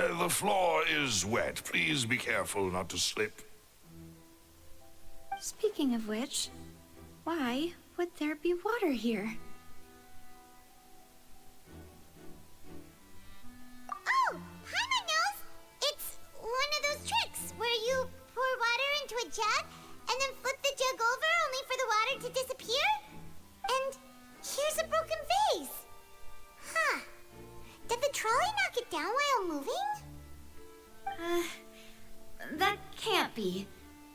The floor is wet. Please be careful not to slip. Speaking of which, why would there be water here? Oh, Paimon knows! It's one of those tricks where you pour water into a jug and then flip the jug over only for the water to disappear? And here's a broken vase! Huh. Did the trolley knock it down while moving? That can't be.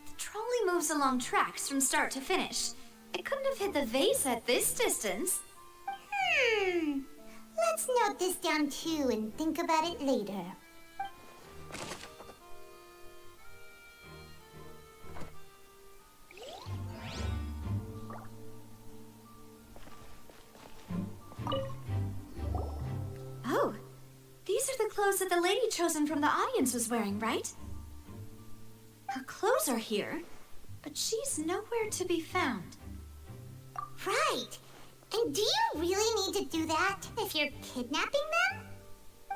The trolley moves along tracks from start to finish. It couldn't have hit the vase at this distance. Let's note this down too and think about it later. Oh, these are the clothes that the lady chosen from the audience was wearing, right? Her clothes are here, but she's nowhere to be found. Right. And do you really need to do that if you're kidnapping them?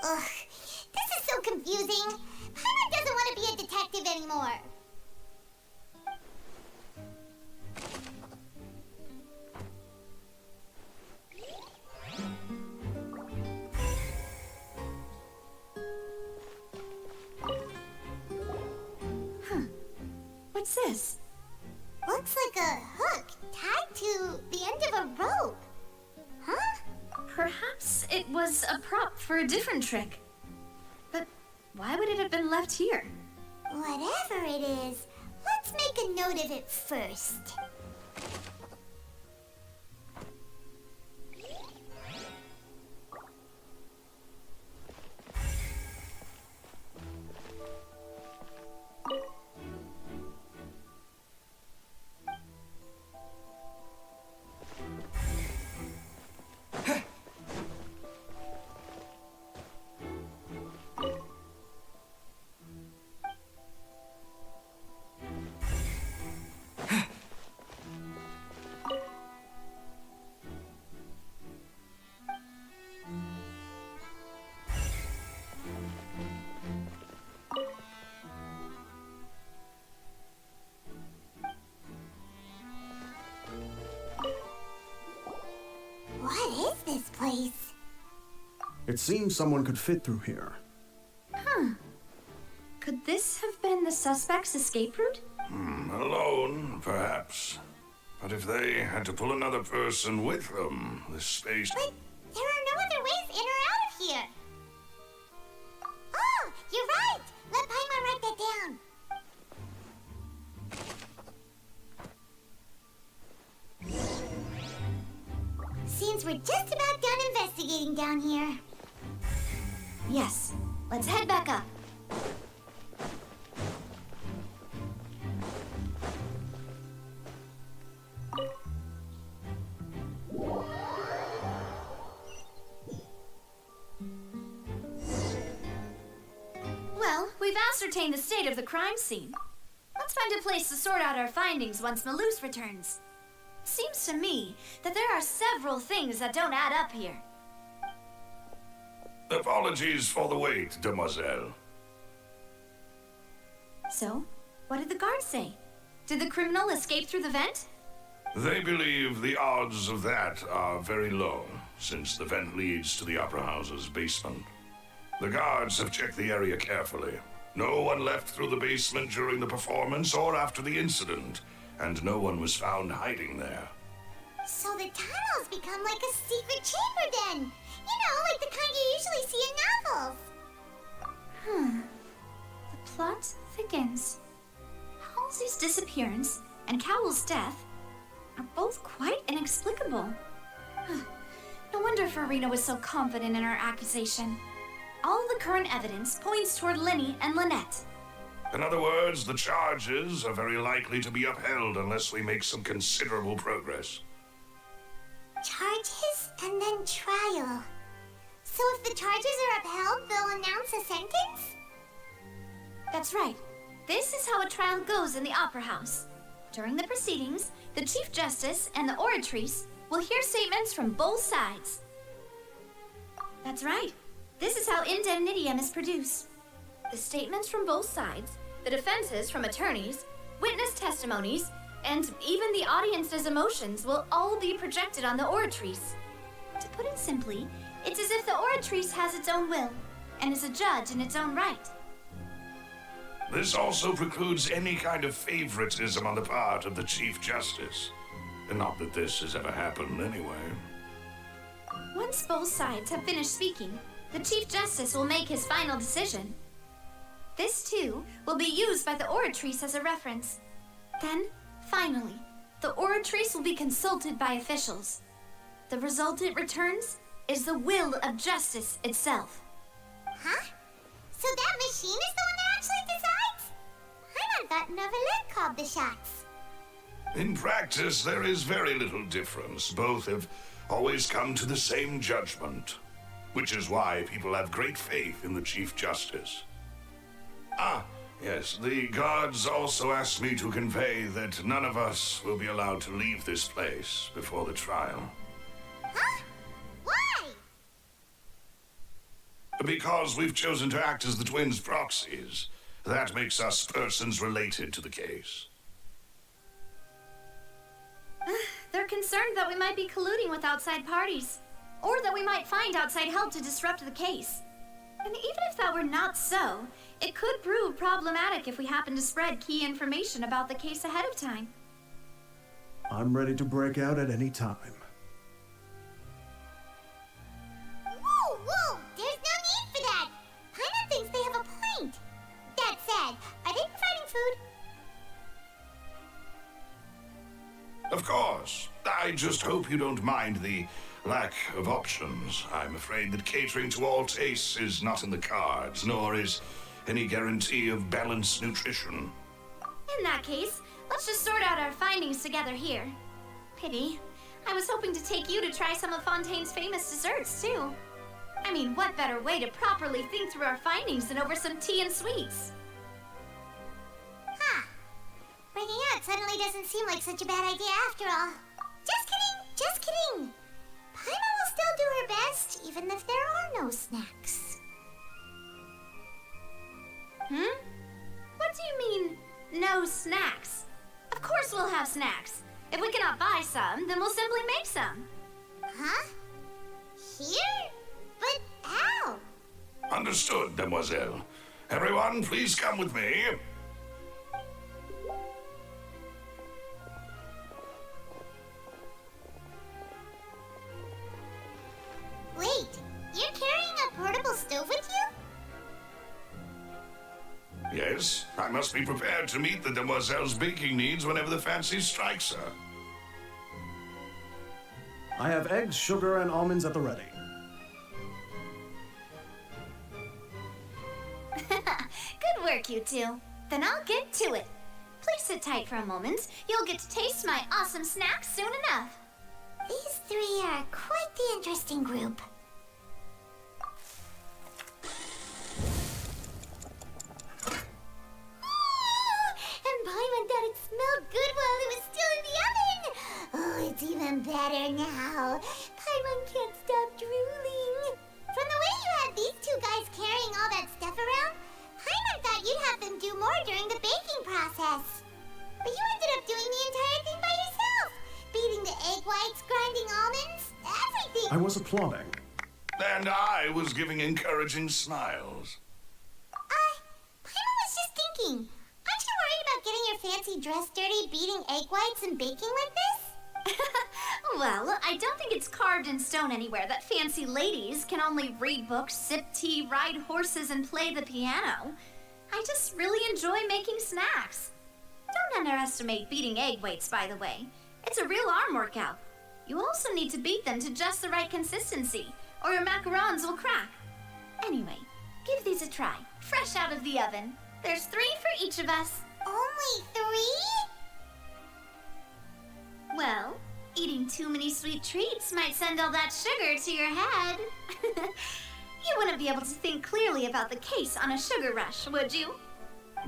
Ugh, this is so confusing. Paimon doesn't want to be a detective anymore. What's this? Looks like a hook tied to the end of a rope. Huh? Perhaps it was a prop for a different trick. But why would it have been left here? Whatever it is, let's make a note of it first. What is this place? It seems someone could fit through here. Could this have been the suspect's escape route? Alone, perhaps. But if they had to pull another person with them, this space... But there are no other ways in or out of here. Oh, you're right. Let Paimon write that down. Seems we're just about done investigating down here. Yes. Let's head back up. Well, we've ascertained the state of the crime scene. Let's find a place to sort out our findings once Malus returns. Seems to me that there are several things that don't add up here. Apologies for the wait, demoiselle. So, what did the guards say? Did the criminal escape through the vent? They believe the odds of that are very low, since the vent leads to the Opera House's basement. The guards have checked the area carefully. No one left through the basement during the performance or after the incident, and no one was found hiding there. So the tunnels become like a secret chamber then. You know, like the kind you usually see in novels. The plot thickens. Halsey's disappearance and Cowell's death are both quite inexplicable. No wonder Farina was so confident in her accusation. All the current evidence points toward Linny and Lynette. In other words, the charges are very likely to be upheld unless we make some considerable progress. Charges and then trial. So if the charges are upheld, they'll announce a sentence? That's right. This is how a trial goes in the Opera House. During the proceedings, the Chief Justice and the oratrice will hear statements from both sides. That's right. This is how indemnitium is produced. The statements from both sides, the defenses from attorneys, witness testimonies, and even the audience's emotions will all be projected on the oratrice. To put it simply, it's as if the oratrice has its own will and is a judge in its own right. This also precludes any kind of favoritism on the part of the Chief Justice. And not that this has ever happened anyway. Once both sides have finished speaking, the Chief Justice will make his final decision. This, too, will be used by the oratrice as a reference. Then, finally, the oratrice will be consulted by officials. The result it returns is the will of justice itself. Huh? So that machine is the one that actually decides? Paimon thought Novelet called the shots. In practice, there is very little difference. Both have always come to the same judgment, which is why people have great faith in the Chief Justice. Ah, yes, the guards also asked me to convey that none of us will be allowed to leave this place before the trial. Huh? Why? Because we've chosen to act as the twins' proxies. That makes us persons related to the case. They're concerned that we might be colluding with outside parties, or that we might find outside help to disrupt the case. And even if that were not so, it could prove problematic if we happen to spread key information about the case ahead of time. I'm ready to break out at any time. Whoa, whoa! There's no need for that! Paimon thinks they have a point. That said, are they providing food? Of course. I just hope you don't mind the lack of options. I'm afraid that catering to all tastes is not in the cards, nor is any guarantee of balanced nutrition. In that case, let's just sort out our findings together here. Pity. I was hoping to take you to try some of Fontaine's famous desserts, too. I mean, what better way to properly think through our findings than over some tea and sweets? Huh. Breaking out suddenly doesn't seem like such a bad idea after all. Just kidding, just kidding. Paimon will still do her best, even if there are no snacks. What do you mean, no snacks? Of course we'll have snacks. If we cannot buy some, then we'll simply make some. Huh? Here? But how? Understood, Demoiselle. Everyone, please come with me. Wait, you're carrying a portable stove with you? Yes, I must be prepared to meet the Demoiselle's baking needs whenever the fancy strikes her. I have eggs, sugar, and almonds at the ready. Good work, you two. Then I'll get to it. Please sit tight for a moment. You'll get to taste my awesome snacks soon enough. These three are quite the interesting group. And Paimon thought it smelled good while it was still in the oven. Oh, it's even better now. Paimon can't stop drooling. From the way you had these two guys carrying all that stuff around, Paimon thought you'd have them do more during the baking process. But you ended up doing the entire thing by yourself. Beating the egg whites, grinding almonds, everything. I was applauding. And I was giving encouraging smiles. Paimon was just thinking. Aren't you worried about getting your fancy dress dirty, beating egg whites and baking like this? Well, I don't think it's carved in stone anywhere that fancy ladies can only read books, sip tea, ride horses, and play the piano. I just really enjoy making snacks. Don't underestimate beating egg whites, by the way. It's a real arm workout. You also need to beat them to just the right consistency, or your macarons will crack. Anyway, give these a try, fresh out of the oven. There's 3 for each of us. Only 3? Well, eating too many sweet treats might send all that sugar to your head. You wouldn't be able to think clearly about the case on a sugar rush, would you?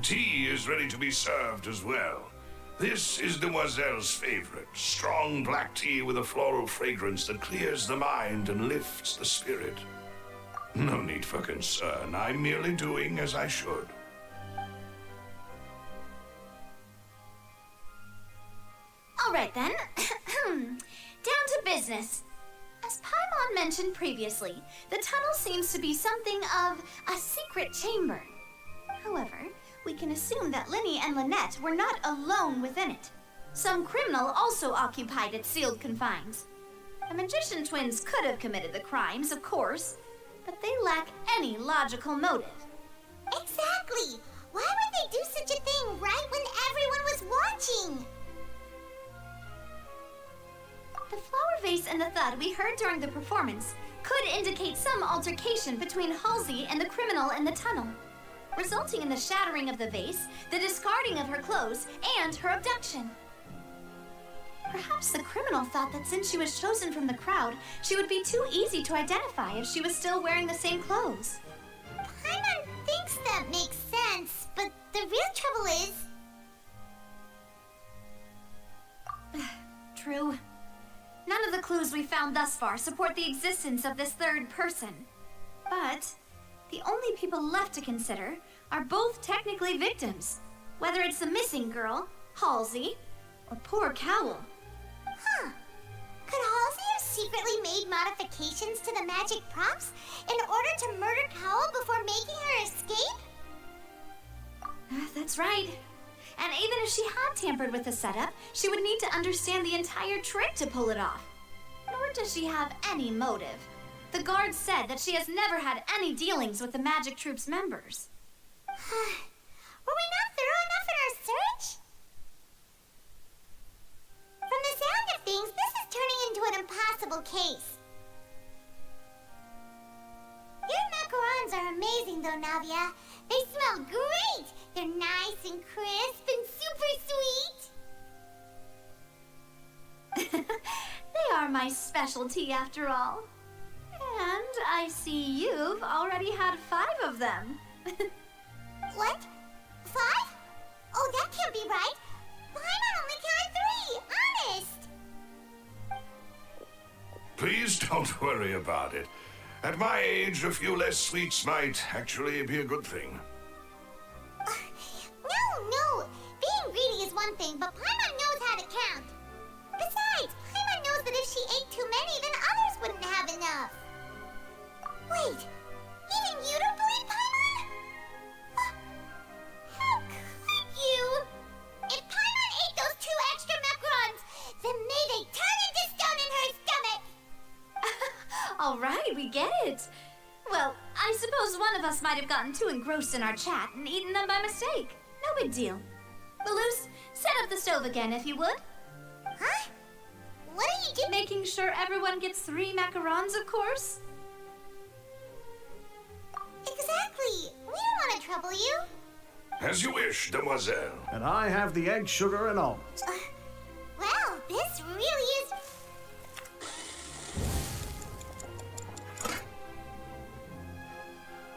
Tea is ready to be served as well. This is Demoiselle's favorite, strong black tea with a floral fragrance that clears the mind and lifts the spirit. No need for concern. I'm merely doing as I should. All right then. Down to business. As Paimon mentioned previously, the tunnel seems to be something of a secret chamber. However, we can assume that Linny and Lynette were not alone within it. Some criminal also occupied its sealed confines. The magician twins could have committed the crimes, of course, but they lack any logical motive. Exactly! Why would they do such a thing right when everyone was watching? The flower vase and the thud we heard during the performance could indicate some altercation between Halsey and the criminal in the tunnel, resulting in the shattering of the vase, the discarding of her clothes, and her abduction. Perhaps the criminal thought that since she was chosen from the crowd, she would be too easy to identify if she was still wearing the same clothes. Paimon thinks that makes sense, but the real trouble is... True. None of the clues we found thus far support the existence of this third person. But the only people left to consider are both technically victims, whether it's the missing girl, Halsey, or poor Cowl. Huh. Could Halsey have secretly made modifications to the magic props in order to murder Cowl before making her escape? That's right. And even if she had tampered with the setup, she would need to understand the entire trick to pull it off. Nor does she have any motive. The guard said that she has never had any dealings with the Magic Troop's members. Were we not thorough enough in our search? From the sound of things, this is turning into an impossible case. Your macarons are amazing though, Navia. They smell great! They're nice and crisp and super sweet! They are my specialty after all. And I see you've already had 5 of them. What? 5? Oh, that can't be right! Paimon only counted 3! Honest! Please don't worry about it. At my age, a few less sweets might actually be a good thing. No! Being greedy is one thing, but Paimon knows how to count. Besides, Paimon knows that if she ate too many, then others wouldn't have enough. Wait, even you don't believe Paimon? How could you? If Paimon ate those 2 extra macarons, then may they turn into stone in her stomach! All right, we get it. Well, I suppose one of us might have gotten too engrossed in our chat and eaten them by mistake. No big deal. Balloose, set up the stove again if you would. Huh? What are you doing? Making sure everyone gets 3 macarons, of course. Exactly. We don't want to trouble you. As you wish, demoiselle. And I have the egg, sugar, and almonds. Well, this really is...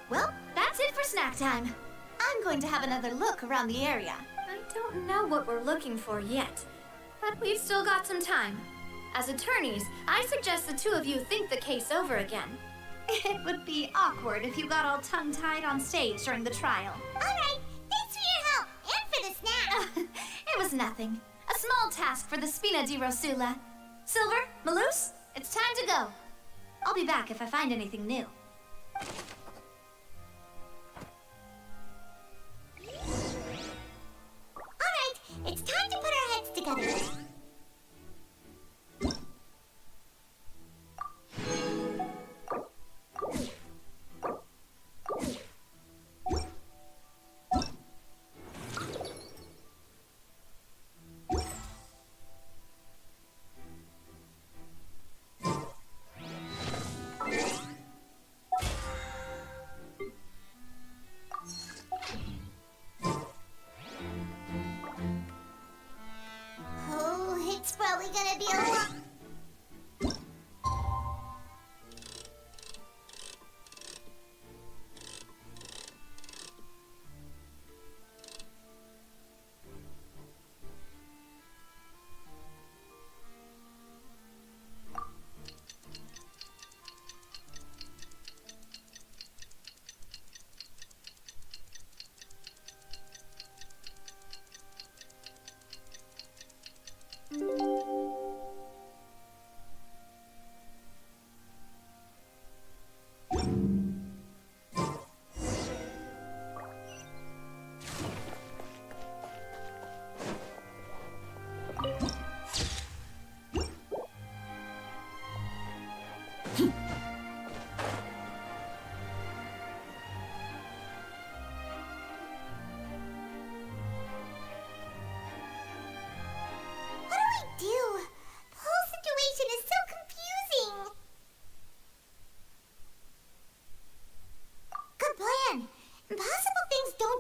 Well, that's it for snack time. I'm going to have another look around the area. I don't know what we're looking for yet, but we've still got some time. As attorneys, I suggest the 2 of you think the case over again. It would be awkward if you got all tongue-tied on stage during the trial. All right, thanks for your help and for the snack. It was nothing. A small task for the Spina di Rosula. Silver, Maloose, it's time to go. I'll be back if I find anything new. All right, it's time to put our heads together.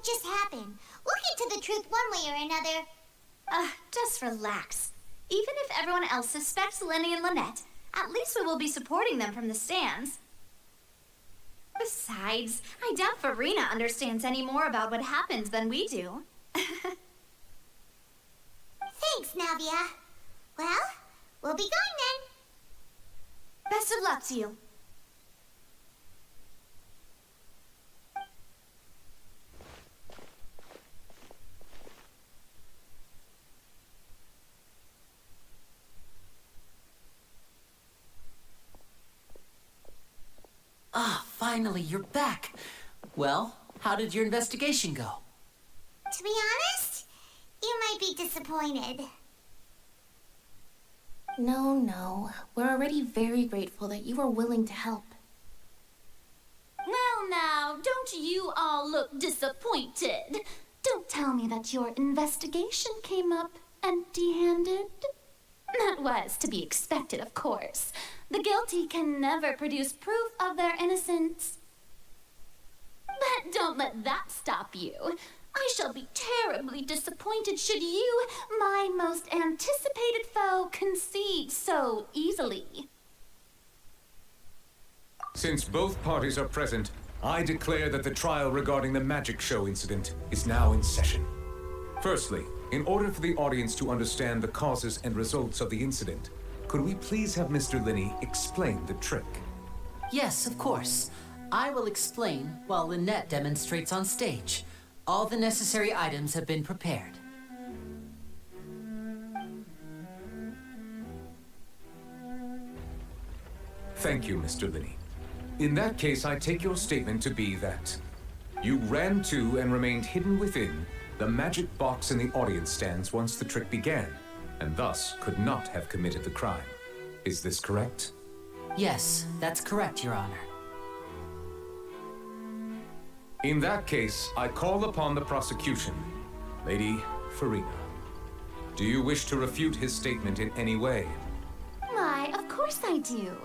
won't just happen. We'll get to the truth one way or another. Just relax. Even if everyone else suspects Lenny and Lynette, at least we will be supporting them from the stands. Besides, I doubt Farina understands any more about what happened than we do. Thanks, Navia. Well, we'll be going then. Best of luck to you. Ah, finally, you're back. Well, how did your investigation go? To be honest, you might be disappointed. No. We're already very grateful that you were willing to help. Well, now, don't you all look disappointed. Don't tell me that your investigation came up empty-handed. That was to be expected, of course. The guilty can never produce proof of their innocence. But don't let that stop you. I shall be terribly disappointed should you, my most anticipated foe, concede so easily. Since both parties are present, I declare that the trial regarding the magic show incident is now in session. Firstly, in order for the audience to understand the causes and results of the incident, could we please have Mr. Linney explain the trick? Yes, of course. I will explain while Lynette demonstrates on stage. All the necessary items have been prepared. Thank you, Mr. Linney. In that case, I take your statement to be that you ran to and remained hidden within the magic box in the audience stands once the trick began, and thus could not have committed the crime. Is this correct? Yes, that's correct, Your Honor. In that case, I call upon the prosecution. Lady Farina, do you wish to refute his statement in any way? Why, of course I do.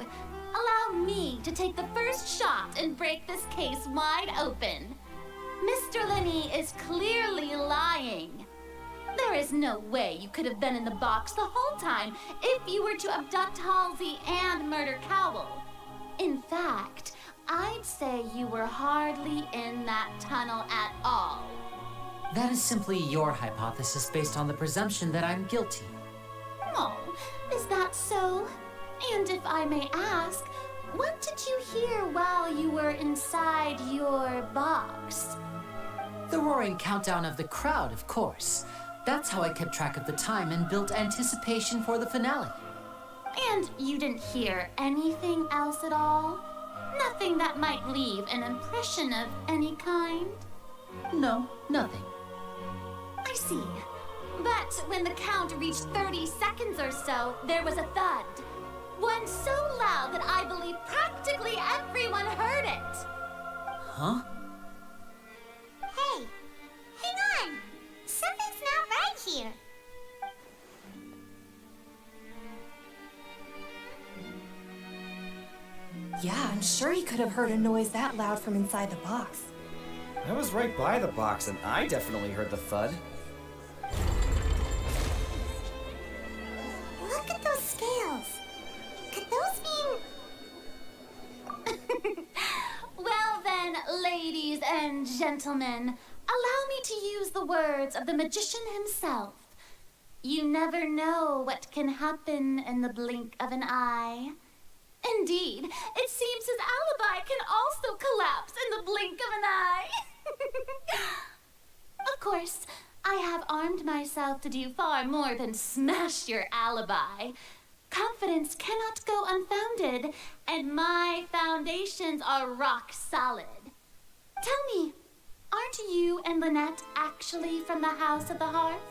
Allow me to take the first shot and break this case wide open. Mr. Linney is clearly lying. There is no way you could have been in the box the whole time if you were to abduct Halsey and murder Cowell. In fact, I'd say you were hardly in that tunnel at all. That is simply your hypothesis based on the presumption that I'm guilty. Oh, is that so? And if I may ask, what did you hear while you were inside your box? The roaring countdown of the crowd, of course. That's how I kept track of the time and built anticipation for the finale. And you didn't hear anything else at all? Nothing that might leave an impression of any kind? No, nothing. I see. But when the count reached 30 seconds or so, there was a thud. One so loud that I believe practically everyone heard it. Huh? Hey, hang on. Something's not right here. Yeah, I'm sure he could have heard a noise that loud from inside the box. I was right by the box and I definitely heard the thud. Look at those scales. Could those mean... Well then, ladies and gentlemen, allow me to use the words of the magician himself. You never know what can happen in the blink of an eye. Indeed, it seems his alibi can also collapse in the blink of an eye. Of course, I have armed myself to do far more than smash your alibi. Confidence cannot go unfounded, and my foundations are rock solid. Tell me, aren't you and Lynette actually from the House of the Hearth?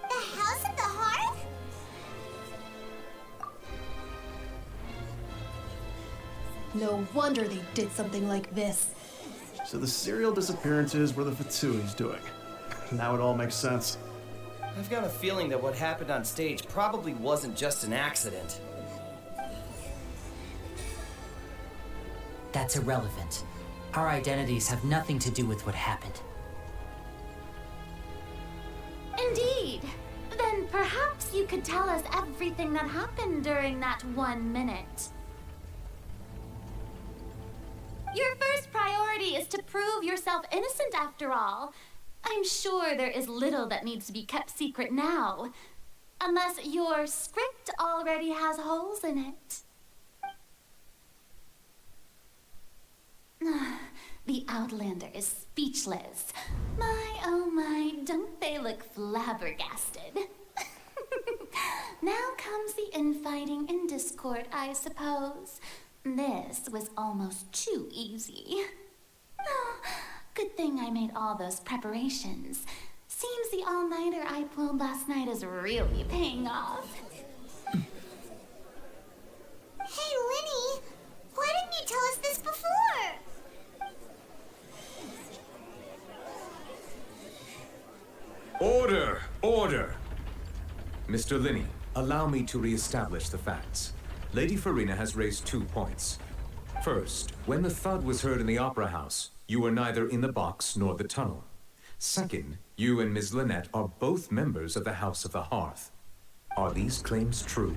The House of the Hearth? No wonder they did something like this. So the serial disappearances were the Fatsui's doing. Now it all makes sense. I've got a feeling that what happened on stage probably wasn't just an accident. That's irrelevant. Our identities have nothing to do with what happened. Indeed. Then perhaps you could tell us everything that happened during that 1 minute. Your first priority is to prove yourself innocent after all. I'm sure there is little that needs to be kept secret now. Unless your script already has holes in it. The Outlander is speechless. My, oh my, don't they look flabbergasted? Now comes the infighting and discord, I suppose. This was almost too easy. Oh, good thing I made all those preparations. Seems the all-nighter I pulled last night is really paying off. Hey, Lenny, why didn't you tell us this before? Order! Order! Mr. Linney, allow me to re-establish the facts. Lady Farina has raised 2 points. First, when the thud was heard in the Opera House, you were neither in the box nor the tunnel. Second, you and Ms. Lynette are both members of the House of the Hearth. Are these claims true?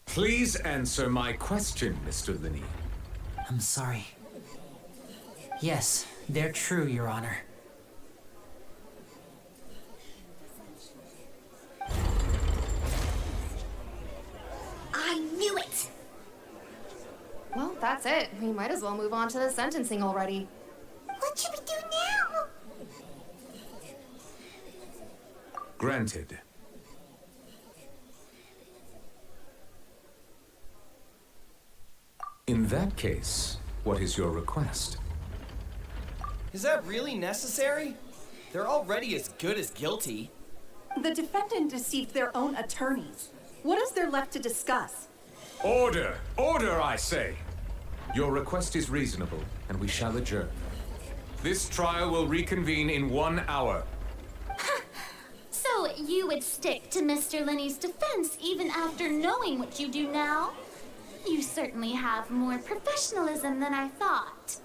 Please answer my question, Mr. Linney. I'm sorry. Yes, they're true, Your Honor. I knew it! Well, that's it. We might as well move on to the sentencing already. What should we do now? Granted. In that case, what is your request? Is that really necessary? They're already as good as guilty. The defendant deceived their own attorneys. What is there left to discuss? Order! Order, I say! Your request is reasonable, and we shall adjourn. This trial will reconvene in 1 hour. So you would stick to Mr. Linney's defense even after knowing what you do now? You certainly have more professionalism than I thought.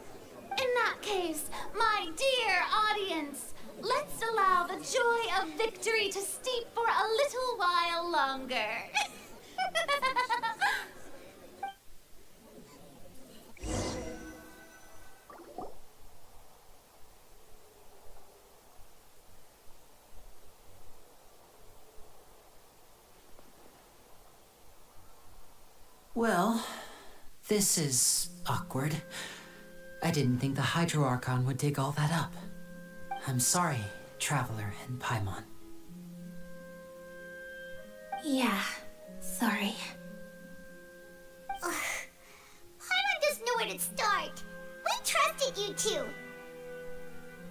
In that case, my dear audience, let's allow the joy of victory to steep for a little while longer. Well, this is awkward. I didn't think the Hydro Archon would dig all that up. I'm sorry, Traveler and Paimon. Yeah, sorry. Paimon doesn't know where to start. We trusted you two.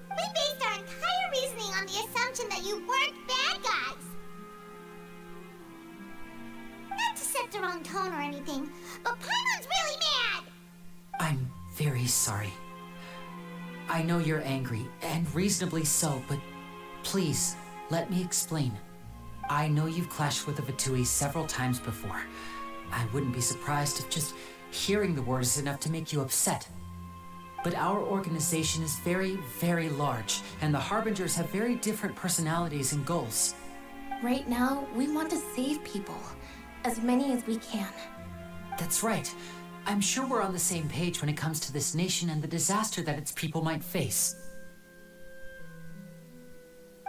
We based our entire reasoning on the assumption that you weren't bad guys. Not to set the wrong tone or anything, but Paimon's really mad! I'm very sorry. I know you're angry, and reasonably so, but please, let me explain. I know you've clashed with the Vatui several times before. I wouldn't be surprised if just hearing the word is enough to make you upset. But our organization is very, very large, and the Harbingers have very different personalities and goals. Right now, we want to save people. As many as we can. That's right. I'm sure we're on the same page when it comes to this nation and the disaster that its people might face.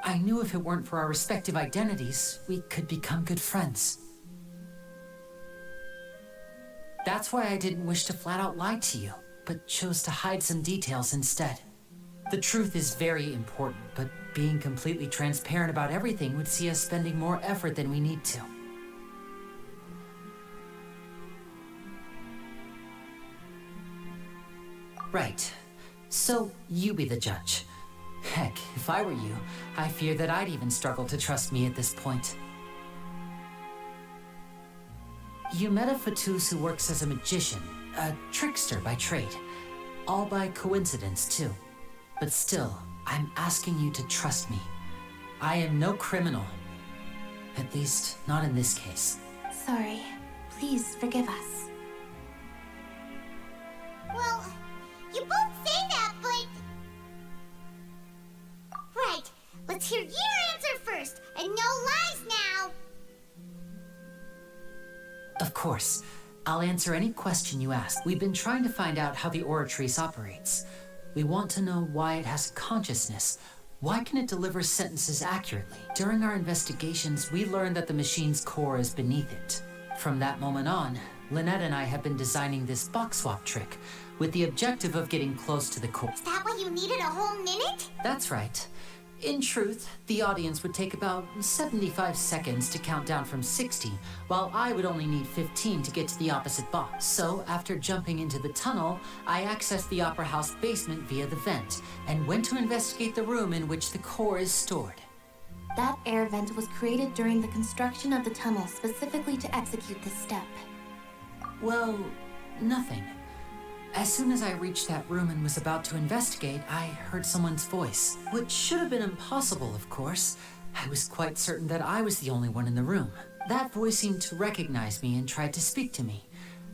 I knew if it weren't for our respective identities, we could become good friends. That's why I didn't wish to flat out lie to you, but chose to hide some details instead. The truth is very important, but being completely transparent about everything would see us spending more effort than we need to. Right. So you be the judge. Heck, if I were you, I fear that I'd even struggle to trust me at this point. You met a Fatus who works as a magician, a trickster by trade. All by coincidence, too. But still, I'm asking you to trust me. I am no criminal. At least, not in this case. Sorry. Please forgive us. Well, you both say that, but... Right, let's hear your answer first, and no lies now! Of course. I'll answer any question you ask. We've been trying to find out how the Oratrice operates. We want to know why it has consciousness. Why can it deliver sentences accurately? During our investigations, we learned that the machine's core is beneath it. From that moment on, Lynette and I have been designing this box swap trick with the objective of getting close to the core. Is that why you needed a whole minute? That's right. In truth, the audience would take about 75 seconds to count down from 60, while I would only need 15 to get to the opposite box. So, after jumping into the tunnel, I accessed the Opera House basement via the vent, and went to investigate the room in which the core is stored. That air vent was created during the construction of the tunnel specifically to execute this step. Well, nothing. As soon as I reached that room and was about to investigate, I heard someone's voice, which should have been impossible, of course. I was quite certain that I was the only one in the room. That voice seemed to recognize me and tried to speak to me.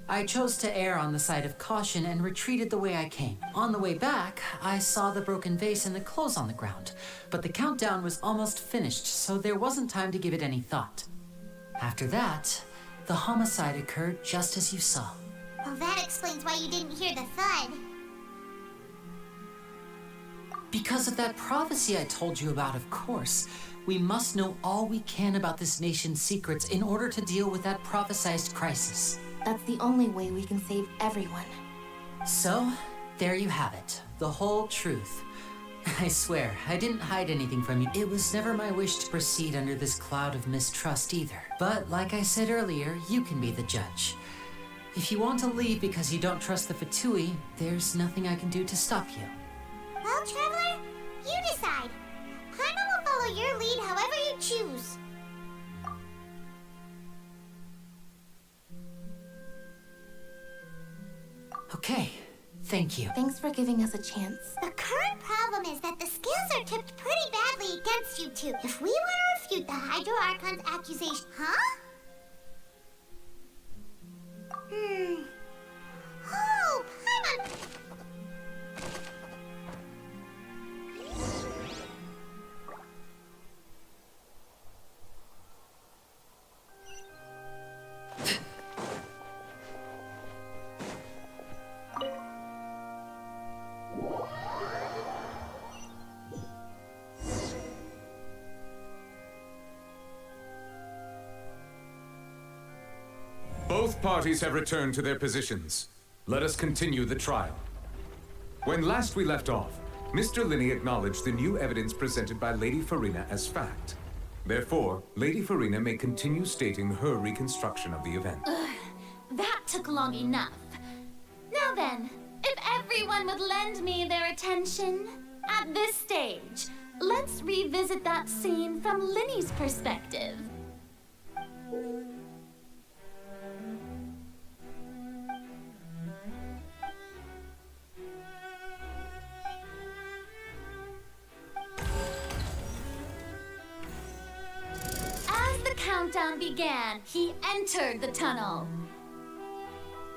I chose to err on the side of caution and retreated the way I came. On the way back, I saw the broken vase and the clothes on the ground, but the countdown was almost finished, so there wasn't time to give it any thought. After that, the homicide occurred just as you saw. Well, that explains why you didn't hear the thud. Because of that prophecy I told you about, of course. We must know all we can about this nation's secrets in order to deal with that prophesized crisis. That's the only way we can save everyone. So, there you have it. The whole truth. I swear, I didn't hide anything from you. It was never my wish to proceed under this cloud of mistrust either. But like I said earlier, you can be the judge. If you want to leave because you don't trust the Fatui, there's nothing I can do to stop you. Well, Traveler, you decide. Paimon will follow your lead however you choose. Okay, thank you. Thanks for giving us a chance. The current problem is that the scales are tipped pretty badly against you two. If we want to refute the Hydro Archon's accusation, huh? Oh, Paimon! Both parties have returned to their positions. Let us continue the trial. When last we left off, Mr. Linney acknowledged the new evidence presented by Lady Farina as fact. Therefore, Lady Farina may continue stating her reconstruction of the event. That took long enough. Now then, if everyone would lend me their attention, at this stage, let's revisit that scene from Linney's perspective. As the countdown began, he entered the tunnel.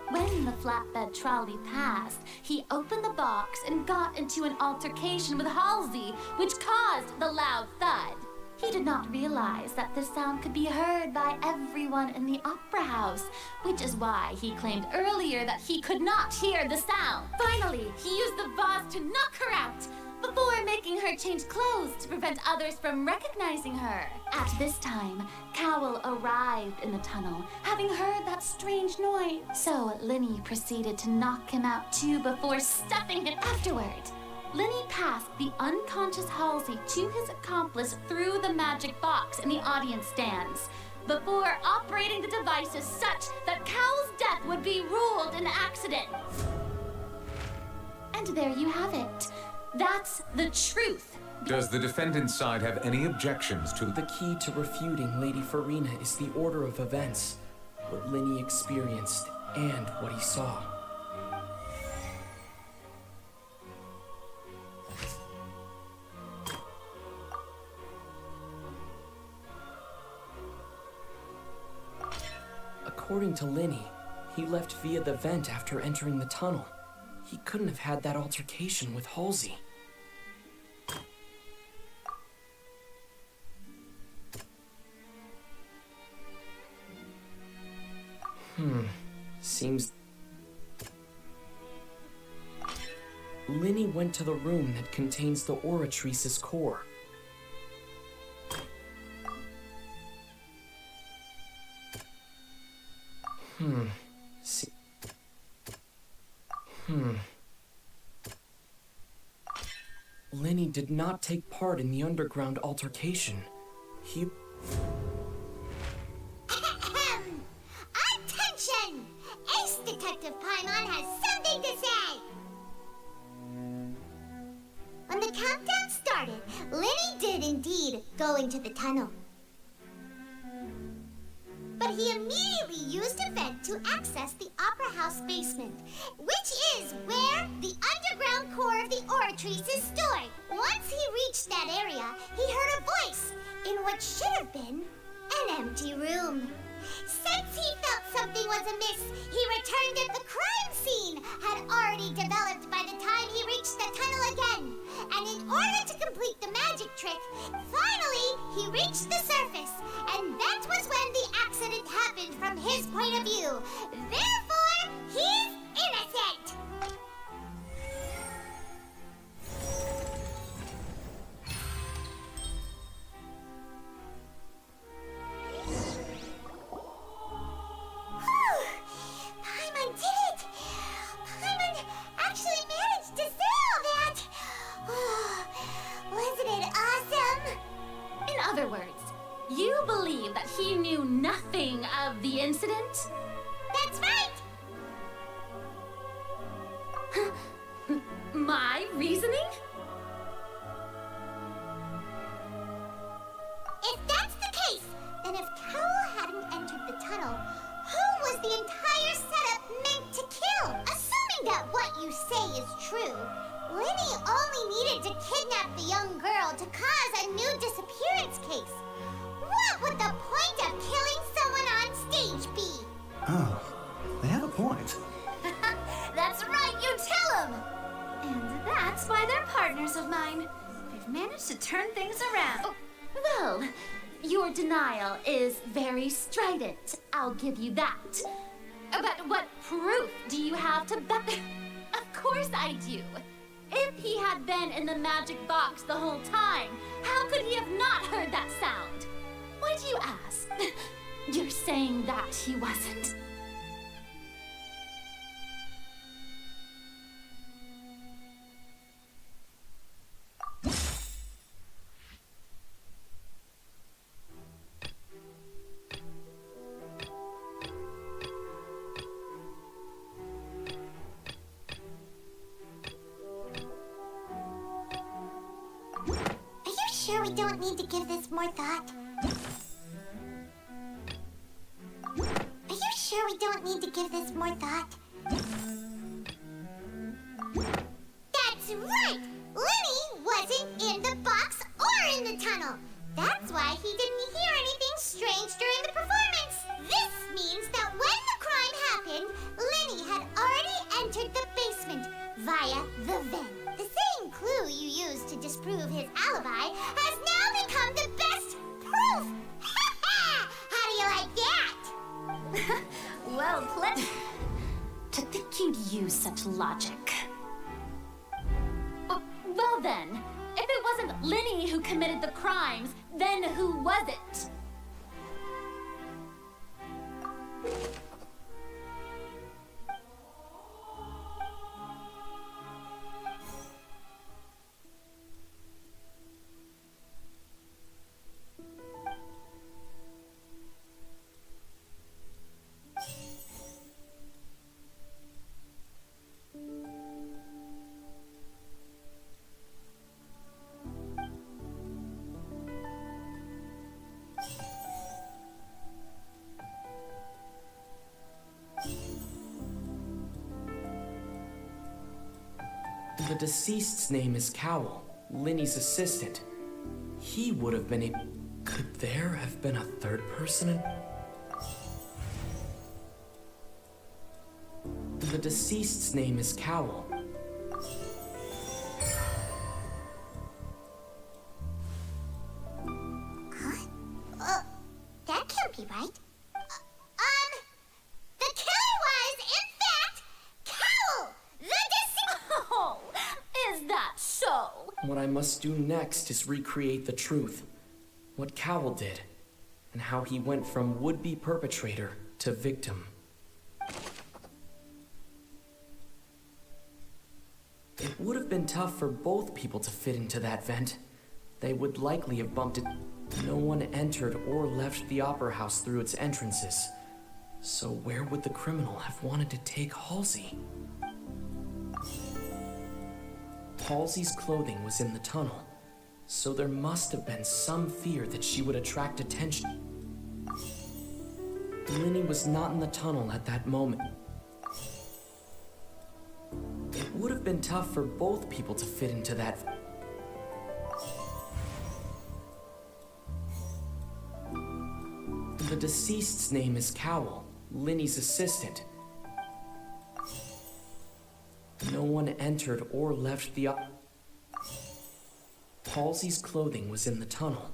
When the flatbed trolley passed, he opened the box and got into an altercation with Halsey, which caused the loud thud. He did not realize that the sound could be heard by everyone in the opera house, which is why he claimed earlier that he could not hear the sound. Finally, he used the vase to knock her out, before making her change clothes to prevent others from recognizing her. At this time, Cowell arrived in the tunnel, having heard that strange noise. So Linney proceeded to knock him out too before stuffing him afterward. Linney passed the unconscious Halsey to his accomplice through the magic box in the audience stands, before operating the devices such that Cowell's death would be ruled an accident. And there you have it. That's the truth. Does the defendant's side have any objections to The key to refuting Lady Farina is the order of events, what Linny experienced, and what he saw. According to Linny, he left via the vent after entering the tunnel. He couldn't have had that altercation with Halsey. Seems... Linny went to the room that contains the Oratrice's core. See... Linny did not take part in the underground altercation. He... Attention! Ace Detective Paimon has something to say! When the countdown started, Linny did indeed go into the tunnel. But he immediately used a vent to access the Opera House basement, which is where the underground core of the Oratrice is stored. Once he reached that area, he heard a voice in what should have been an empty room. Since he felt something was amiss, he returned that the crime scene had already developed by the time he reached the tunnel again. And in order to complete the magic trick, finally he reached the surface. And that was when the accident happened from his point of view. Therefore, he's innocent! Paimon did it! Paimon actually managed to say all that! Wasn't it awesome? In other words, you believe that he knew nothing of the incident? That's right! My reasoning? If that's the case, then if Cowell hadn't entered the tunnel, who was the entire setup meant to kill? Assuming that what you say is true, Linny only needed to kidnap the young girl to cause a new disappearance case. What would the point of killing someone on stage be? Oh, they have a point. That's right, you tell them! And that's why they're partners of mine. They've managed to turn things around. Oh, well, your denial is very strident. I'll give you that. But what proof do you have to back... Of course I do. If he had been in the magic box the whole time, how could he have not heard that sound? Why do you ask? You're saying that he wasn't. Are you sure we don't need to give this more thought? Are you sure we don't need to give this more thought? That's right! Linny wasn't in the box or in the tunnel. That's why he didn't hear anything strange during the performance. This means that when the crime happened, Linny had already entered the basement via the vent. The same clue you used to disprove his alibi has now become the best proof! How do you like that? Well played. To think you'd use such logic. Well then, if it wasn't Linny who committed the crimes, then who was it? The deceased's name is Cowell, Linny's assistant. He would have been a... Could there have been a third person in... The deceased's name is Cowell. That can't be right. The killer was, in fact, Cowell, the deceased. Oh, is that so? What I must do next is recreate the truth. What Cowell did, and how he went from would-be perpetrator to victim. It would have been tough for both people to fit into that vent. They would likely have bumped it. No one entered or left the opera house through its entrances. So where would the criminal have wanted to take Halsey? Halsey's clothing was in the tunnel, so there must have been some fear that she would attract attention. Linny was not in the tunnel at that moment. It would have been tough for both people to fit into that. The deceased's name is Cowell, Linny's assistant. No one entered or left the Halsey's clothing was in the tunnel.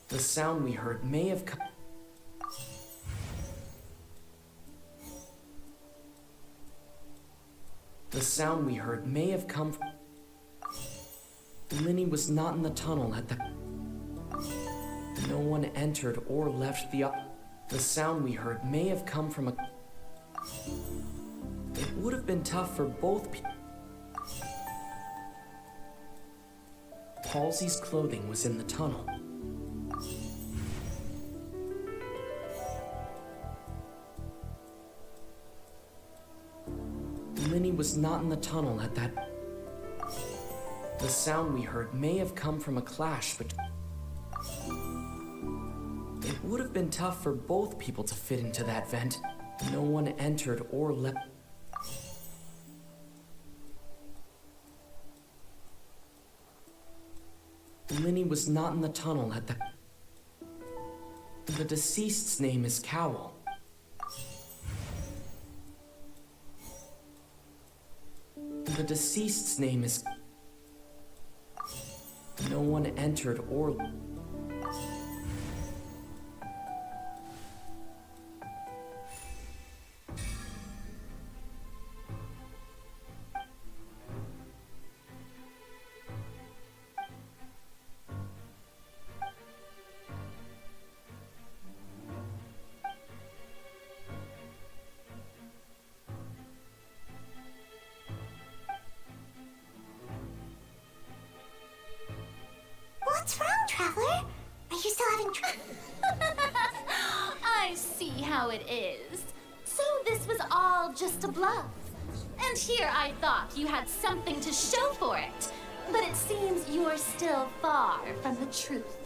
The sound we heard may have come... The sound we heard may have come from... Linny was not in the tunnel at the... No one entered or left the... The sound we heard may have come from a... It would have been tough for both people. Halsey's clothing was in the tunnel. Linny was not in the tunnel at that... The sound we heard may have come from a clash, but... It would have been tough for both people to fit into that vent. No one entered or left... Linny was not in the tunnel at the... The deceased's name is Cowell. The deceased's name is... No one entered or... What's wrong, Traveler? Are you still having trouble? I see how it is. So this was all just a bluff. And here I thought you had something to show for it. But it seems you're still far from the truth.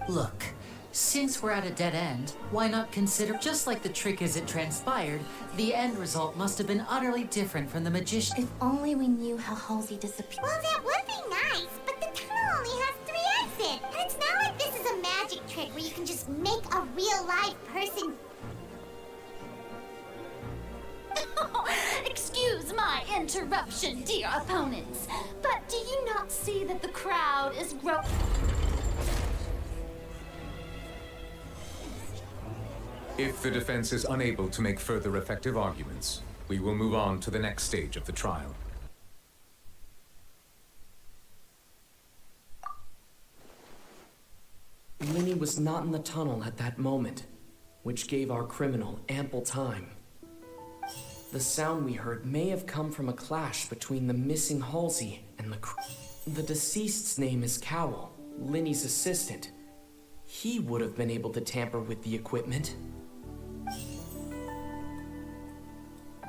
Look, since we're at a dead end, why not consider, just like the trick as it transpired, the end result must have been utterly different from the magician. If only we knew how Halsey disappeared. Well, that would be nice, but the tunnel only has 3 exits. And it's not like this is a magic trick where you can just make a real live person. Excuse my interruption, dear opponents, but do you not see that the crowd is If the defense is unable to make further effective arguments, we will move on to the next stage of the trial. Linny was not in the tunnel at that moment, which gave our criminal ample time. The sound we heard may have come from a clash between the missing Halsey and the deceased's name is Cowell, Linny's assistant. He would have been able to tamper with the equipment.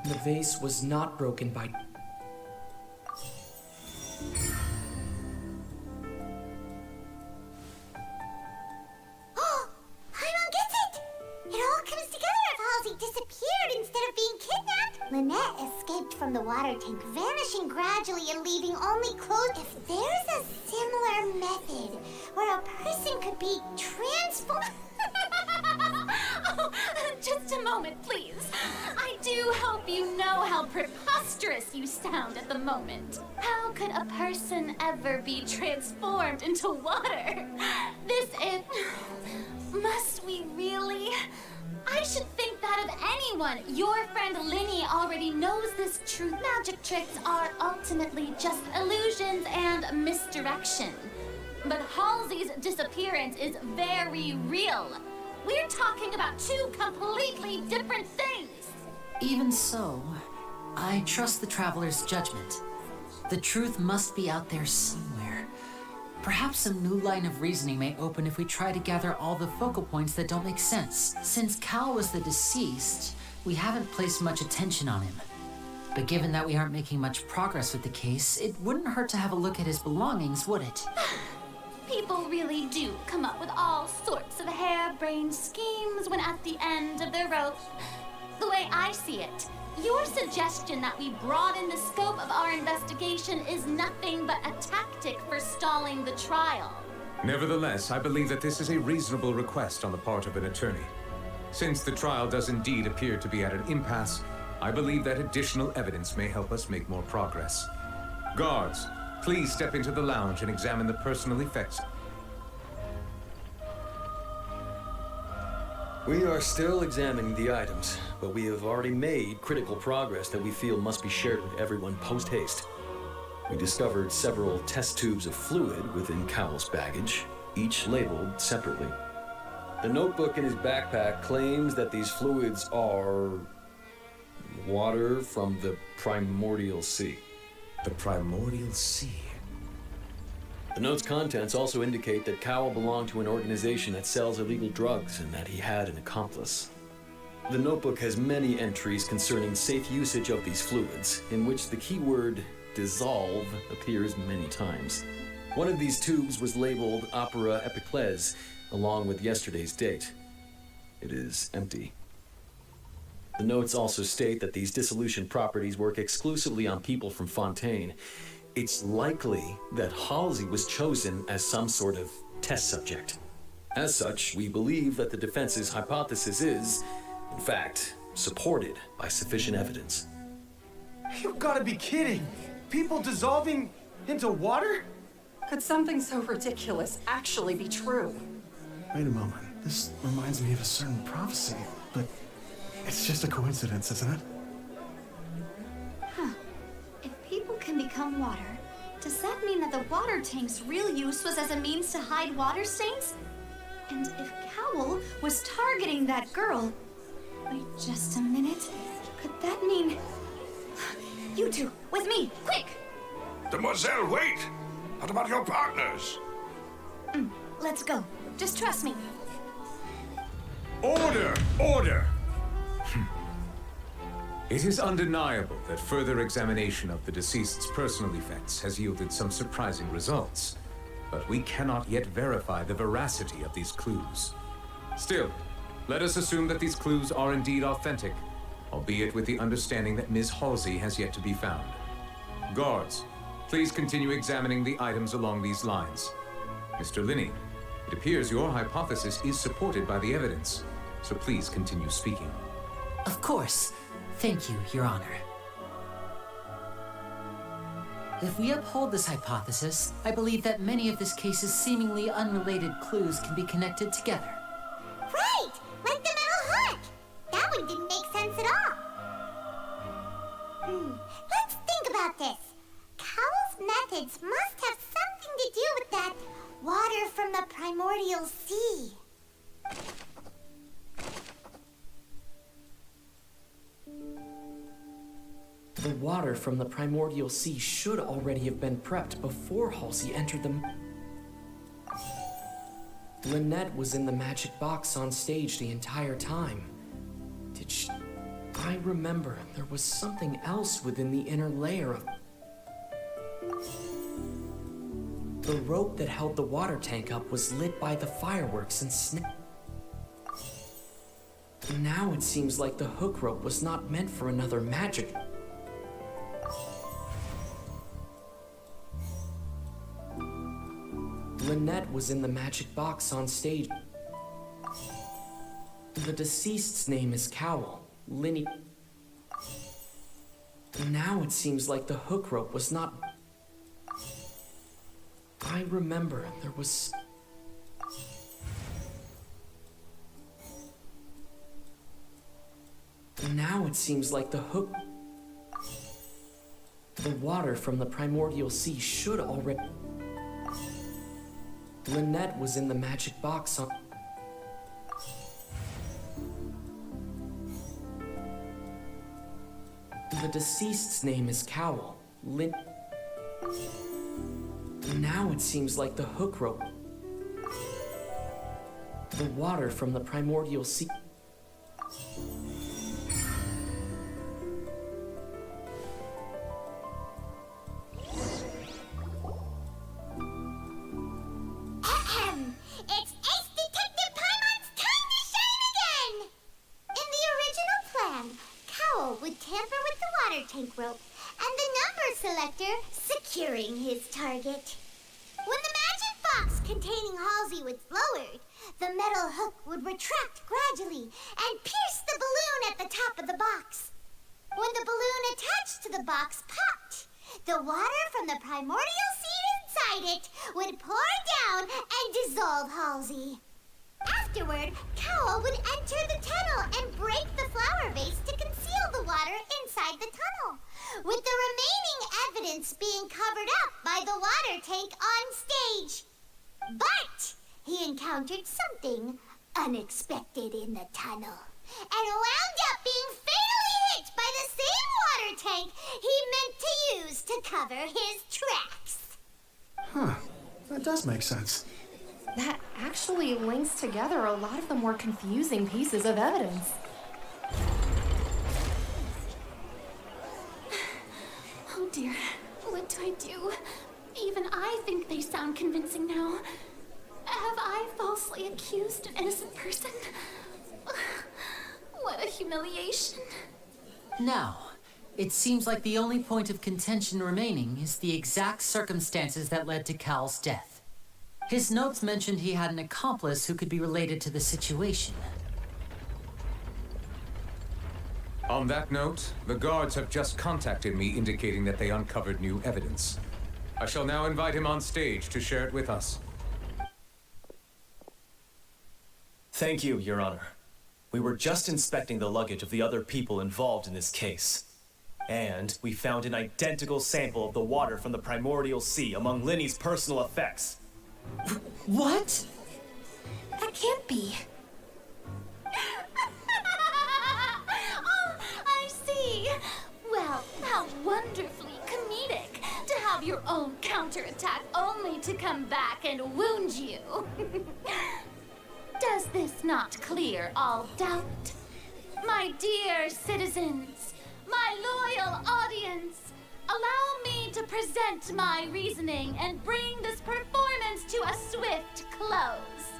The vase was not broken by... Oh, Paimon gets it! It all comes together if Halsey disappeared instead of being kidnapped. Lynette escaped from from the water tank, vanishing gradually and leaving only clothes. If there's a similar method where a person could be transformed... Oh, just a moment, please. I do hope you know how preposterous you sound at the moment. How could a person ever be transformed into water? This is... Must we really? I should think that of anyone. Your friend Linny already knows this truth. Magic tricks are ultimately just illusions and misdirection. But Halsey's disappearance is very real. We're talking about two completely different things. Even so, I trust the traveler's judgment. The truth must be out there somewhere. Perhaps a new line of reasoning may open if we try to gather all the focal points that don't make sense. Since Cal was the deceased, we haven't placed much attention on him. But given that we aren't making much progress with the case, it wouldn't hurt to have a look at his belongings, would it? People really do come up with all sorts of harebrained schemes when at the end of their rope. The way I see it, your suggestion that we broaden the scope of our investigation is nothing but a tactic for stalling the trial. Nevertheless, I believe that this is a reasonable request on the part of an attorney. Since the trial does indeed appear to be at an impasse, I believe that additional evidence may help us make more progress. Guards, please step into the lounge and examine the personal effects. We are still examining the items, but we have already made critical progress that we feel must be shared with everyone post-haste. We discovered several test tubes of fluid within Cowell's baggage, each labeled separately. The notebook in his backpack claims that these fluids are... water from the primordial sea. The primordial sea? The note's contents also indicate that Cowell belonged to an organization that sells illegal drugs and that he had an accomplice. The notebook has many entries concerning safe usage of these fluids, in which the keyword dissolve appears many times. One of these tubes was labeled Opera Epiclese, along with yesterday's date. It is empty. The notes also state that these dissolution properties work exclusively on people from Fontaine. It's likely that Halsey was chosen as some sort of test subject. As such, we believe that the defense's hypothesis is, in fact, supported by sufficient evidence. You gotta be kidding! People dissolving into water? Could something so ridiculous actually be true? Wait a moment. This reminds me of a certain prophecy, but it's just a coincidence, isn't it? Huh. If people can become water, does that mean that the water tank's real use was as a means to hide water stains? And if Cowell was targeting that girl... Wait just a minute. Could that mean... You two, with me, quick! Demoiselle, wait! What about your partners? Let's go. Just trust me. Order! Order! It is undeniable that further examination of the deceased's personal effects has yielded some surprising results, but we cannot yet verify the veracity of these clues. Still, let us assume that these clues are indeed authentic, albeit with the understanding that Ms. Halsey has yet to be found. Guards, please continue examining the items along these lines. Mr. Linney, it appears your hypothesis is supported by the evidence, so please continue speaking. Of course. Thank you, Your Honor. If we uphold this hypothesis, I believe that many of this case's seemingly unrelated clues can be connected together. Right! Like the metal hook! That one didn't make sense at all. Let's think about this. Cowell's methods must have something to do with that water from the primordial sea. The water from the primordial sea should already have been prepped before Halsey entered the... Lynette was in the magic box on stage the entire time. Did she... I remember there was something else within the inner layer of... The rope that held the water tank up was lit by the fireworks and Now it seems like the hook rope was not meant for another magic... Lynette was in the magic box on stage. The deceased's name is Cowl. Linny. Now it seems like the hook rope was not... I remember there was... Now it seems like the hook... The water from the primordial sea should already... Lynette was in the magic box on... The deceased's name is Cowl. Now it seems like the hook rope... The water from the primordial sea... It's Ace Detective Paimon's time to shine again! In the original plan, Cowl would tamper with the water tank rope and the number selector securing his target. When the magic box containing Halsey was lowered, the metal hook would retract gradually and pierce the balloon at the top of the box. When the balloon attached to the box popped, the water from the primordial seed inside it would pour down and dissolve Halsey. Afterward, Cowl would enter the tunnel and break the flower vase to conceal the water inside the tunnel, with the remaining evidence being covered up by the water tank on stage. But he encountered something unexpected in the tunnel and wound up being fatally hit by the same water tank he meant to use to cover his tracks. Huh. That does make sense. That actually links together a lot of the more confusing pieces of evidence. Oh dear, what do I do? Even I think they sound convincing now. Have I falsely accused an innocent person? What a humiliation. Now, it seems like the only point of contention remaining is the exact circumstances that led to Cal's death. His notes mentioned he had an accomplice who could be related to the situation. On that note, the guards have just contacted me indicating that they uncovered new evidence. I shall now invite him on stage to share it with us. Thank you, Your Honor. We were just inspecting the luggage of the other people involved in this case. And we found an identical sample of the water from the primordial sea among Linny's personal effects. What? That can't be. Oh, I see. Well, how wonderfully comedic to have your own counterattack only to come back and wound you. Does this not clear all doubt? My dear citizens, my loyal audience, allow me to present my reasoning and bring this performance to a swift close.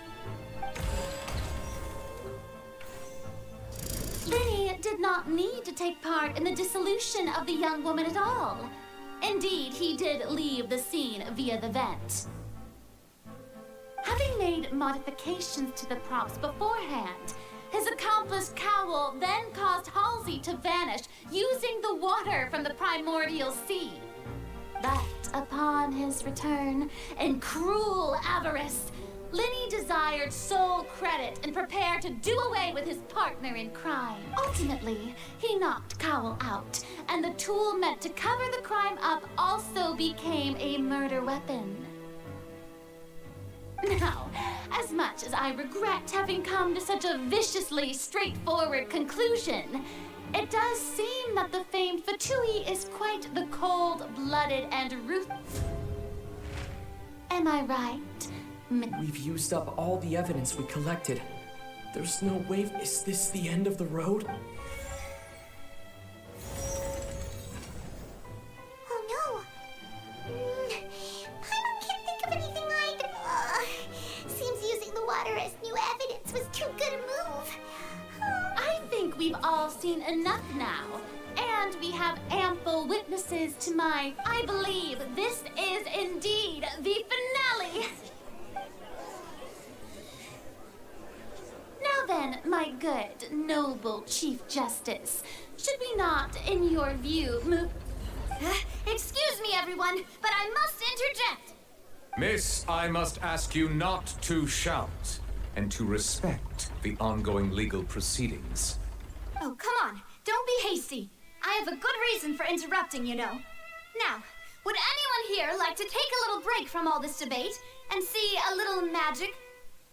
Linny did not need to take part in the dissolution of the young woman at all. Indeed, he did leave the scene via the vent. Having made modifications to the props beforehand, his accomplice Cowl then caused Halsey to vanish using the water from the primordial sea. But upon his return, in cruel avarice, Linny desired sole credit and prepared to do away with his partner in crime. Ultimately, he knocked Cowl out, and the tool meant to cover the crime up also became a murder weapon. Now, as much as I regret having come to such a viciously straightforward conclusion, it does seem that the famed Fatui is quite the cold-blooded and ruthless. Am I right? We've used up all the evidence we collected. There's no way... Is this the end of the road? Oh no! Paimon can't think of anything like... seems using the water as new evidence was too good a move. I think we've all seen enough now. And we have ample witnesses to my... I believe this is indeed the finale. good, noble Chief Justice. Should we not, in your view, move... Excuse me, everyone, but I must interject. Miss, I must ask you not to shout and to respect the ongoing legal proceedings. Oh, come on. Don't be hasty. I have a good reason for interrupting, you know. Now, would anyone here like to take a little break from all this debate and see a little magic?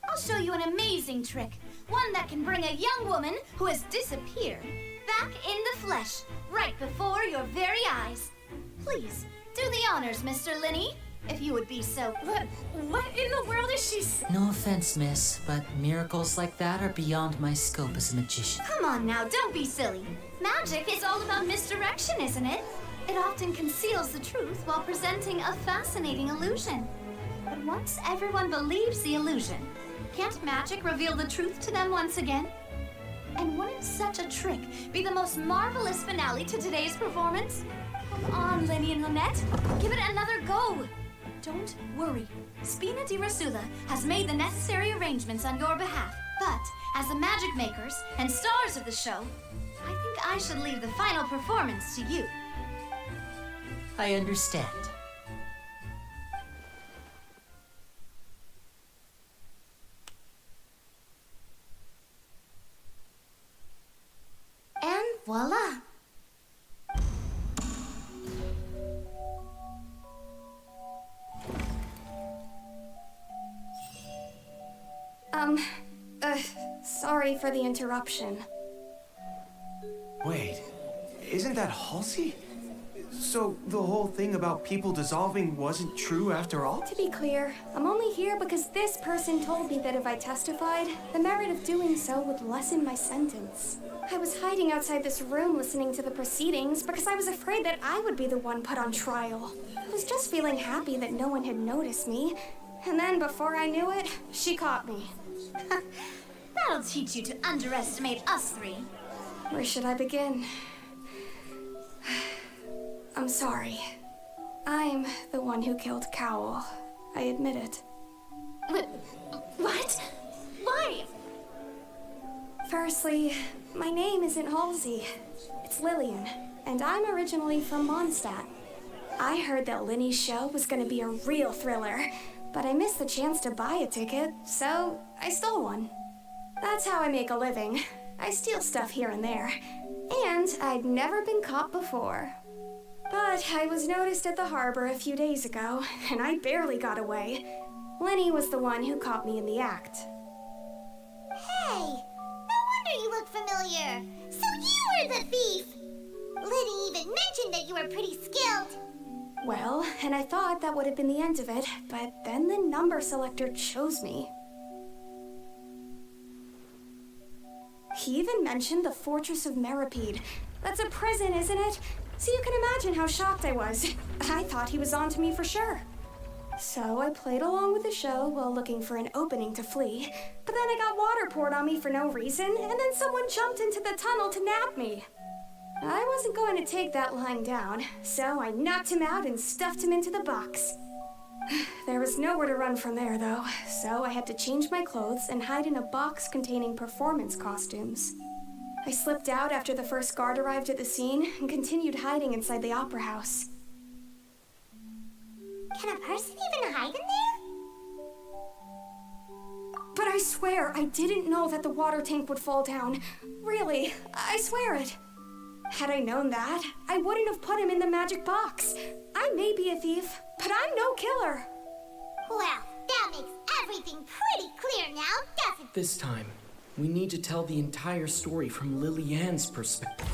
I'll show you an amazing trick. One that can bring a young woman who has disappeared back in the flesh, right before your very eyes. Please, do the honors, Mr. Linney, if you would be so... What in the world is she No offense, miss, but miracles like that are beyond my scope as a magician. Come on now, don't be silly. Magic is all about misdirection, isn't it? It often conceals the truth while presenting a fascinating illusion. But once everyone believes the illusion, can't magic reveal the truth to them once again? And wouldn't such a trick be the most marvelous finale to today's performance? Come on, Lenny and Lynette. Give it another go. Don't worry. Spina di Rasula has made the necessary arrangements on your behalf. But as the magic makers and stars of the show, I think I should leave the final performance to you. I understand. And voila! Sorry for the interruption. Wait, isn't that Halsey? So the whole thing about people dissolving wasn't true after all? To be clear, I'm only here because this person told me that if I testified, the merit of doing so would lessen my sentence. I was hiding outside this room listening to the proceedings because I was afraid that I would be the one put on trial. I was just feeling happy that no one had noticed me. And then before I knew it, she caught me. That'll teach you to underestimate us three. Where should I begin? I'm sorry. I'm the one who killed Cowl. I admit it. What? Why? Firstly, my name isn't Halsey. It's Lillian, and I'm originally from Mondstadt. I heard that Linny's show was gonna be a real thriller, but I missed the chance to buy a ticket, so I stole one. That's how I make a living. I steal stuff here and there. And I'd never been caught before. But I was noticed at the harbor a few days ago, and I barely got away. Lenny was the one who caught me in the act. Hey, no wonder you look familiar. So you were the thief. Liddy even mentioned that you were pretty skilled. Well, and I thought that would have been the end of it, but then the number selector chose me. He even mentioned the Fortress of Meripede. That's a prison, isn't it? So you can imagine how shocked I was. I thought he was onto me for sure. So I played along with the show while looking for an opening to flee, but then I got water poured on me for no reason, and then someone jumped into the tunnel to nab me. I wasn't going to take that lying down, so I knocked him out and stuffed him into the box. There was nowhere to run from there, though, so I had to change my clothes and hide in a box containing performance costumes. I slipped out after the first guard arrived at the scene and continued hiding inside the opera house. Can a person even hide in there? But I swear, I didn't know that the water tank would fall down. Really, I swear it. Had I known that, I wouldn't have put him in the magic box. I may be a thief, but I'm no killer. Well, that makes everything pretty clear now, doesn't it? This time, we need to tell the entire story from Lily-Ann's perspective.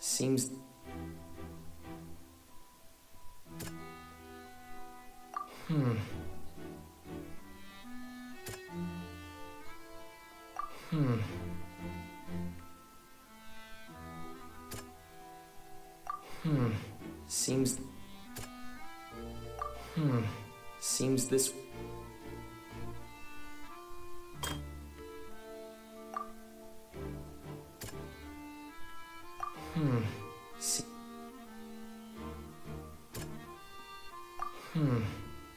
Seems... Seems... Seems this...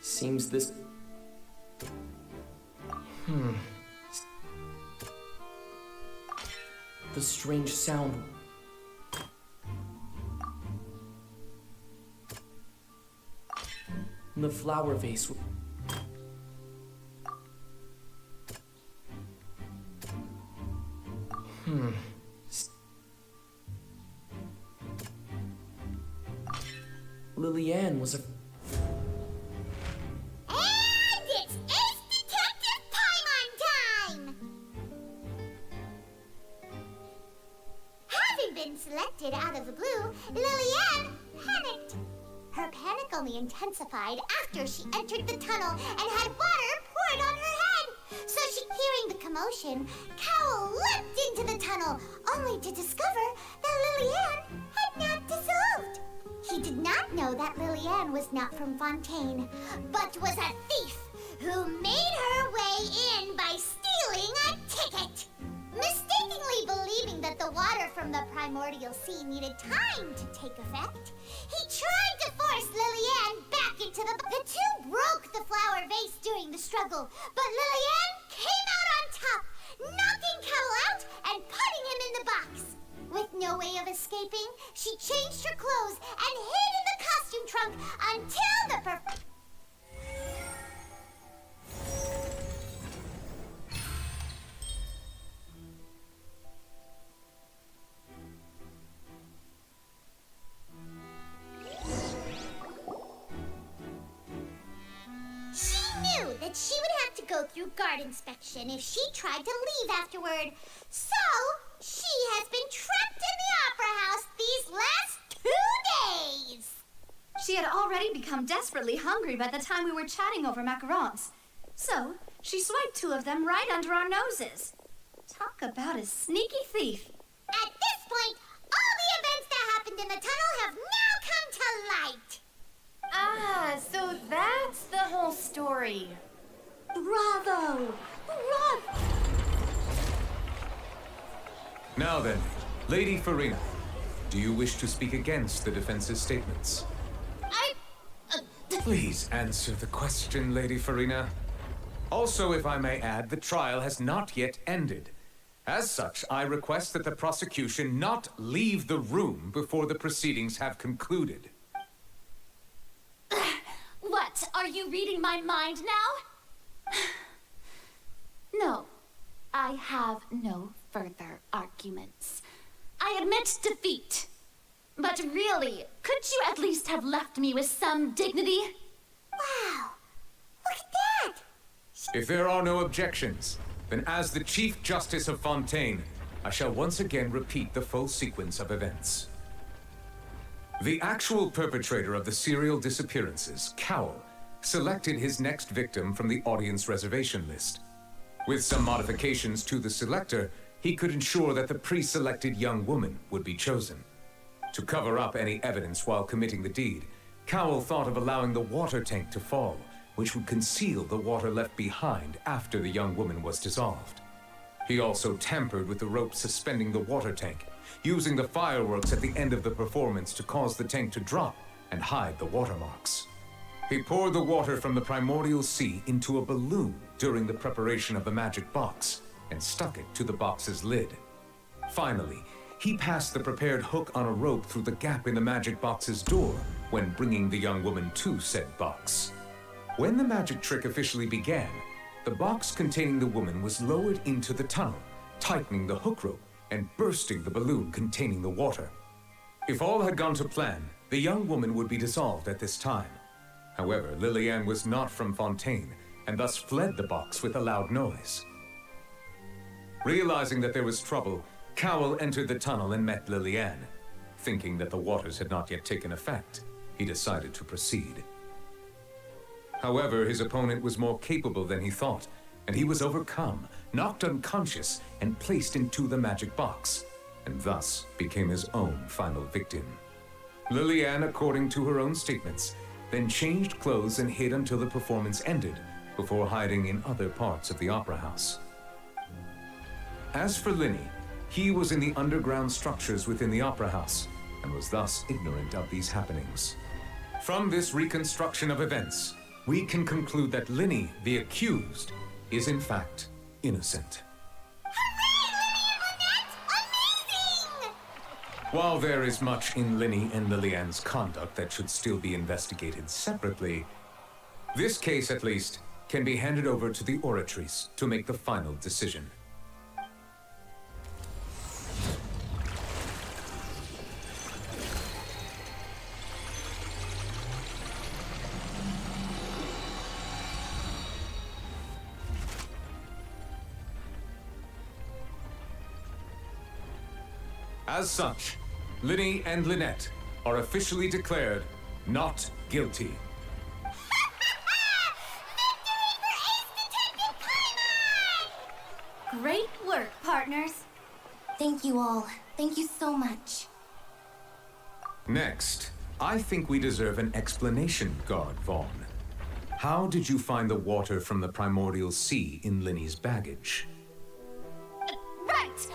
Seems this... The strange sound... The flower vase... Lillian was a... And it's Ace Detective time! Having been selected out of the blue, Lillian panicked. Her panic only intensified after she entered the tunnel and had water poured on her head. So hearing the commotion, Cowl leapt into the tunnel, only to discover that Lillian had not dissolved. He did not know that Lillian was not from Fontaine, but was a thief who made her way in by stealing a ticket. Mistakenly believing that the water from the primordial sea needed time to take effect, he tried to force Lillian back into the... The two broke the flower vase during the struggle, but Lillian came out on top, knocking Cowl out and putting him in the box. With no way of escaping, she changed her clothes and hid in the costume trunk until the She knew that she would have to go through guard inspection if she tried to leave afterward. So, she has been trapped in the Opera House these last 2 days. She had already become desperately hungry by the time we were chatting over macarons. So, she swiped 2 of them right under our noses. Talk about a sneaky thief. At this point, all the events that happened in the tunnel have now come to light. Ah, so that's the whole story. Bravo! Bravo! Now then, Lady Farina, do you wish to speak against the defense's statements? Please answer the question, Lady Farina. Also, if I may add, the trial has not yet ended. As such, I request that the prosecution not leave the room before the proceedings have concluded. What? Are you reading my mind now? No, I have no further arguments. I admit defeat. But really, could you at least have left me with some dignity? Wow, look at that! If there are no objections, then as the Chief Justice of Fontaine, I shall once again repeat the full sequence of events. The actual perpetrator of the serial disappearances, Cowl, selected his next victim from the audience reservation list. With some modifications to the selector, he could ensure that the pre-selected young woman would be chosen. To cover up any evidence while committing the deed, Cowl thought of allowing the water tank to fall, which would conceal the water left behind after the young woman was dissolved. He also tampered with the rope suspending the water tank, using the fireworks at the end of the performance to cause the tank to drop and hide the watermarks. He poured the water from the primordial sea into a balloon during the preparation of the magic box and stuck it to the box's lid. Finally, he passed the prepared hook on a rope through the gap in the magic box's door when bringing the young woman to said box. When the magic trick officially began, the box containing the woman was lowered into the tunnel, tightening the hook rope and bursting the balloon containing the water. If all had gone to plan, the young woman would be dissolved at this time. However, Lillian was not from Fontaine, and thus fled the box with a loud noise. Realizing that there was trouble, Cowl entered the tunnel and met Lillian. Thinking that the waters had not yet taken effect, he decided to proceed. However, his opponent was more capable than he thought, and he was overcome, knocked unconscious, and placed into the magic box, and thus became his own final victim. Lillian, according to her own statements, then changed clothes and hid until the performance ended, before hiding in other parts of the opera house. As for Linny, he was in the underground structures within the opera house, and was thus ignorant of these happenings. From this reconstruction of events, we can conclude that Linny, the accused, is in fact innocent. While there is much in Linny and Lillian's conduct that should still be investigated separately, this case, at least, can be handed over to the Oratories to make the final decision. As such, Linny and Lynette are officially declared not guilty. Great work, partners. Thank you all. Thank you so much. Next, I think we deserve an explanation, Guard Vaughn. How did you find the water from the primordial sea in Linny's baggage? Right!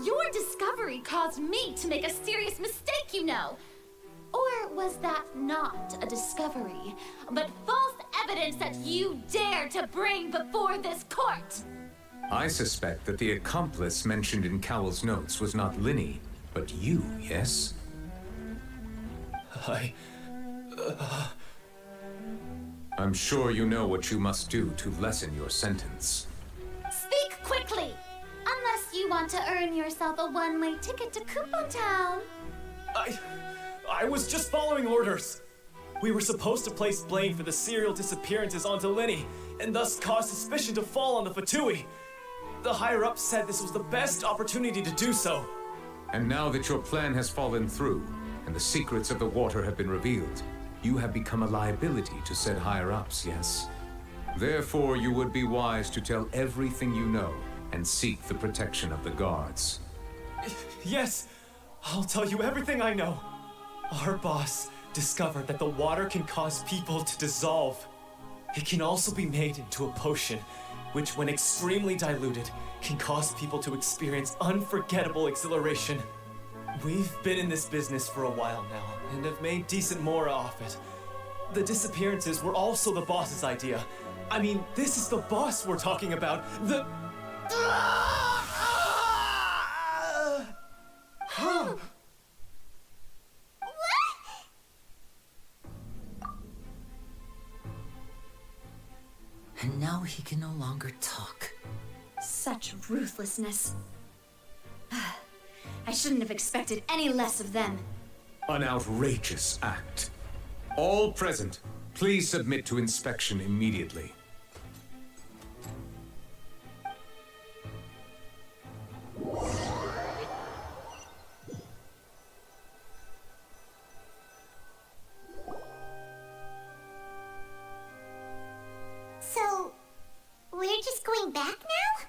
Your discovery caused me to make a serious mistake, you know. Or was that not a discovery, but false evidence that you dare to bring before this court? I suspect that the accomplice mentioned in Cowell's notes was not Linny, but you, yes? I'm sure you know what you must do to lessen your sentence. Speak quickly! Unless you want to earn yourself a one-way ticket to Coupon Town. I was just following orders. We were supposed to place blame for the serial disappearances onto Linny, and thus cause suspicion to fall on the Fatui. The higher-ups said this was the best opportunity to do so. And now that your plan has fallen through, and the secrets of the water have been revealed, you have become a liability to said higher-ups, yes? Therefore, you would be wise to tell everything you know and seek the protection of the guards. Yes, I'll tell you everything I know. Our boss discovered that the water can cause people to dissolve. It can also be made into a potion, which when extremely diluted, can cause people to experience unforgettable exhilaration. We've been in this business for a while now, and have made decent more off it. The disappearances were also the boss's idea. I mean, this is the boss we're talking about. The... And now he can no longer talk. Such ruthlessness. I shouldn't have expected any less of them. An outrageous act. All present, please submit to inspection immediately. So, we're just going back now?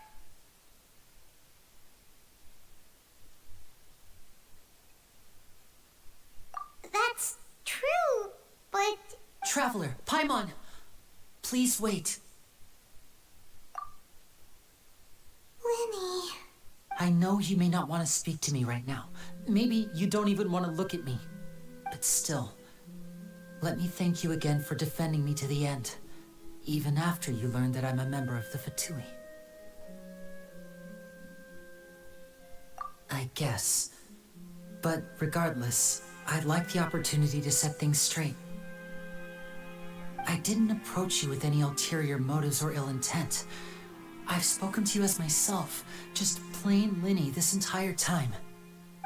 That's true, but... Traveler, Paimon, please wait. Linny... I know you may not want to speak to me right now. Maybe you don't even want to look at me. But still, let me thank you again for defending me to the end, even after you learned that I'm a member of the Fatui. I guess. But regardless, I'd like the opportunity to set things straight. I didn't approach you with any ulterior motives or ill intent. I've spoken to you as myself, just plain Linny this entire time.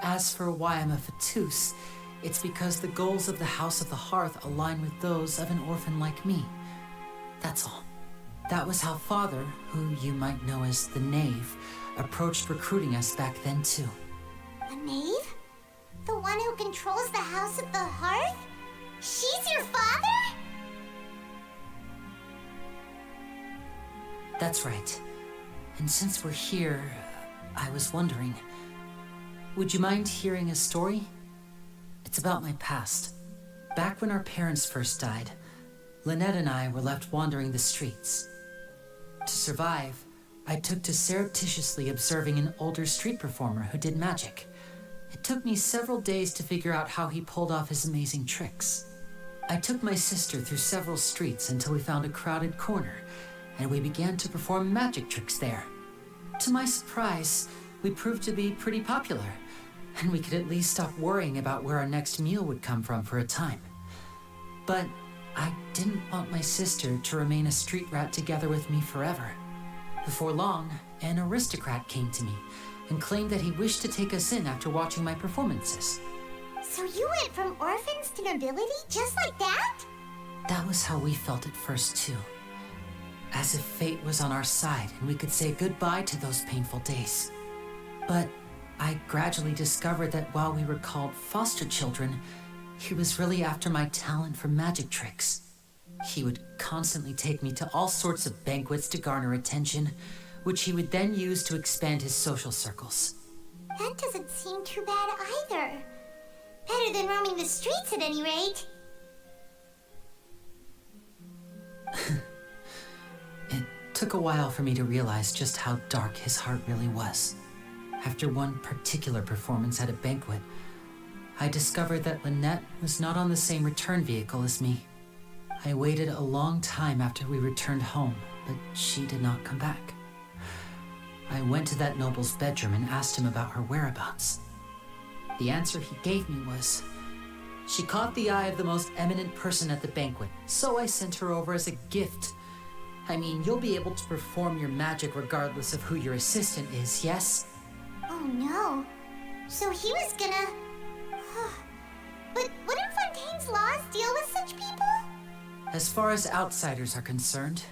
As for why I'm a Fatus, it's because the goals of the House of the Hearth align with those of an orphan like me. That's all. That was how Father, who you might know as the Knave, approached recruiting us back then too. The Knave? The one who controls the House of the Hearth? She's your father? That's right. And since we're here, I was wondering, would you mind hearing a story? It's about my past. Back when our parents first died, Lynette and I were left wandering the streets. To survive, I took to surreptitiously observing an older street performer who did magic. It took me several days to figure out how he pulled off his amazing tricks. I took my sister through several streets until we found a crowded corner, and we began to perform magic tricks there. To my surprise, we proved to be pretty popular, and we could at least stop worrying about where our next meal would come from for a time. But I didn't want my sister to remain a street rat together with me forever. Before long, an aristocrat came to me and claimed that he wished to take us in after watching my performances. So you went from orphans to nobility just like that? That was how we felt at first, too. As if fate was on our side and we could say goodbye to those painful days. But I gradually discovered that while we were called foster children, he was really after my talent for magic tricks. He would constantly take me to all sorts of banquets to garner attention, which he would then use to expand his social circles. That doesn't seem too bad either. Better than roaming the streets at any rate. It took a while for me to realize just how dark his heart really was. After one particular performance at a banquet, I discovered that Lynette was not on the same return vehicle as me. I waited a long time after we returned home, but she did not come back. I went to that noble's bedroom and asked him about her whereabouts. The answer he gave me was, she caught the eye of the most eminent person at the banquet, so I sent her over as a gift. I mean, you'll be able to perform your magic regardless of who your assistant is, yes? Oh no. So he was gonna... But wouldn't Fontaine's laws deal with such people? As far as outsiders are concerned,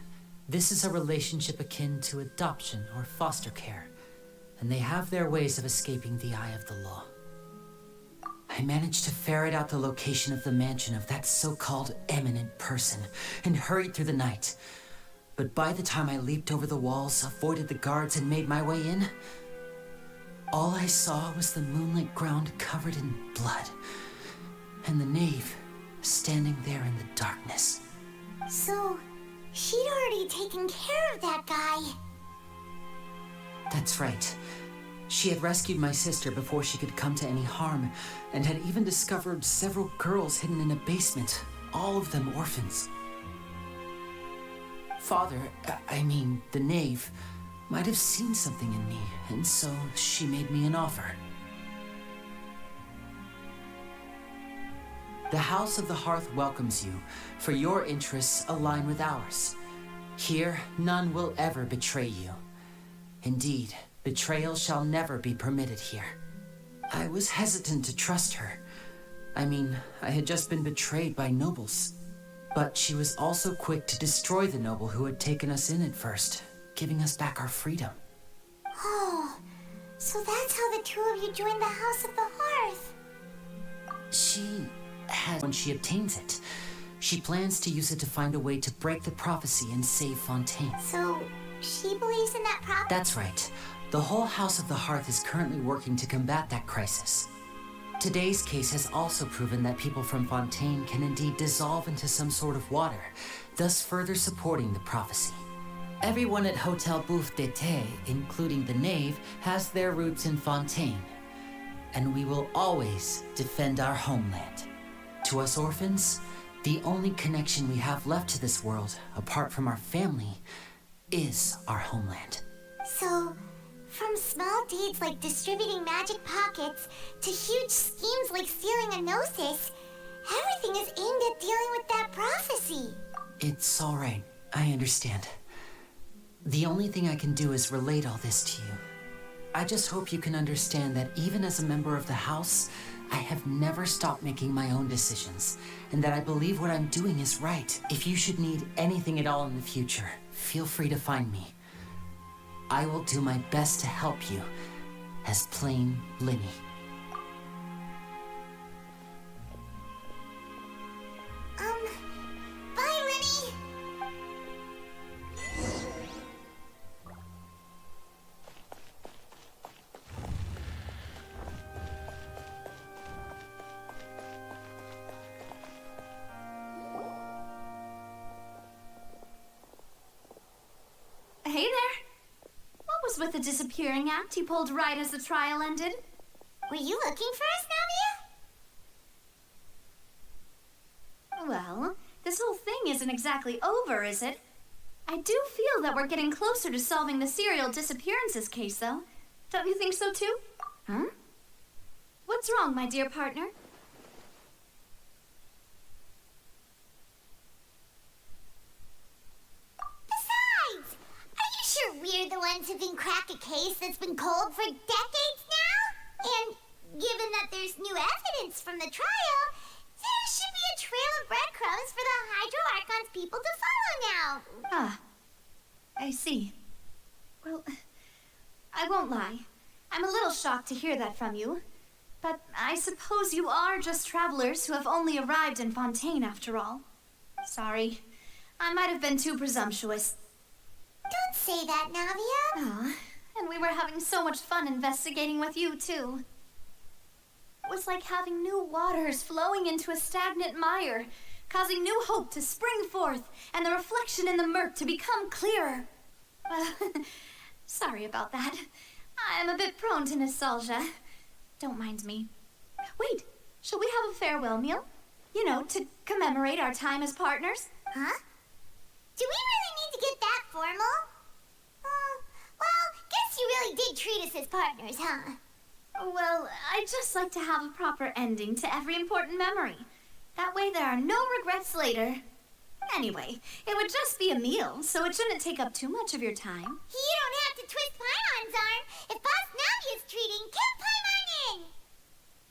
this is a relationship akin to adoption or foster care, and they have their ways of escaping the eye of the law. I managed to ferret out the location of the mansion of that so-called eminent person and hurried through the night. But by the time I leaped over the walls, avoided the guards, and made my way in, all I saw was the moonlit ground covered in blood, and the knave standing there in the darkness. So, she'd already taken care of that guy. That's right. She had rescued my sister before she could come to any harm, and had even discovered several girls hidden in a basement, all of them orphans. Father, I mean, the knave, might have seen something in me, and so she made me an offer. The House of the Hearth welcomes you, for your interests align with ours. Here, none will ever betray you. Indeed, betrayal shall never be permitted here. I was hesitant to trust her. I mean, I had just been betrayed by nobles. But she was also quick to destroy the noble who had taken us in at first, giving us back our freedom. Oh, so that's how the two of you joined the House of the Hearth. She has, when she obtains it, she plans to use it to find a way to break the prophecy and save Fontaine. So, she believes in that prophecy? That's right. The whole House of the Hearth is currently working to combat that crisis. Today's case has also proven that people from Fontaine can indeed dissolve into some sort of water, thus further supporting the prophecy. Everyone at Hotel Bouffe d'été, including the knave, has their roots in Fontaine. And we will always defend our homeland. To us orphans, the only connection we have left to this world, apart from our family, is our homeland. So, from small deeds like distributing magic pockets to huge schemes like stealing a gnosis, everything is aimed at dealing with that prophecy. It's all right. I understand. The only thing I can do is relate all this to you. I just hope you can understand that even as a member of the House, I have never stopped making my own decisions, and that I believe what I'm doing is right. If you should need anything at all in the future, feel free to find me. I will do my best to help you, as plain Linny. Bye, Linny! Hey there. What was with the disappearing act you pulled right as the trial ended? Were you looking for us, Navia? Well, exactly over, is it? I do feel that we're getting closer to solving the serial disappearances case, though. Don't you think so, too? Huh? What's wrong, my dear partner? Besides, are you sure we're the ones who can crack a case that's been cold for decades now? And given that there's new evidence from the trial, there should be a trail of breadcrumbs for the Hydro Archon's people to follow now. Ah, I see. Well, I won't lie. I'm a little shocked to hear that from you. But I suppose you are just travelers who have only arrived in Fontaine after all. Sorry. I might have been too presumptuous. Don't say that, Navia. Aw, and we were having so much fun investigating with you, too. It was like having new waters flowing into a stagnant mire, causing new hope to spring forth, and the reflection in the murk to become clearer. Sorry about that. I'm a bit prone to nostalgia. Don't mind me. Wait, shall we have a farewell meal? You know, to commemorate our time as partners? Huh? Do we really need to get that formal? Well, guess you really did treat us as partners, huh? Well, I'd just like to have a proper ending to every important memory. That way there are no regrets later. Anyway, it would just be a meal, so it shouldn't take up too much of your time. You don't have to twist Paimon's arm. If Boss Navia's treating, kill Paimon in!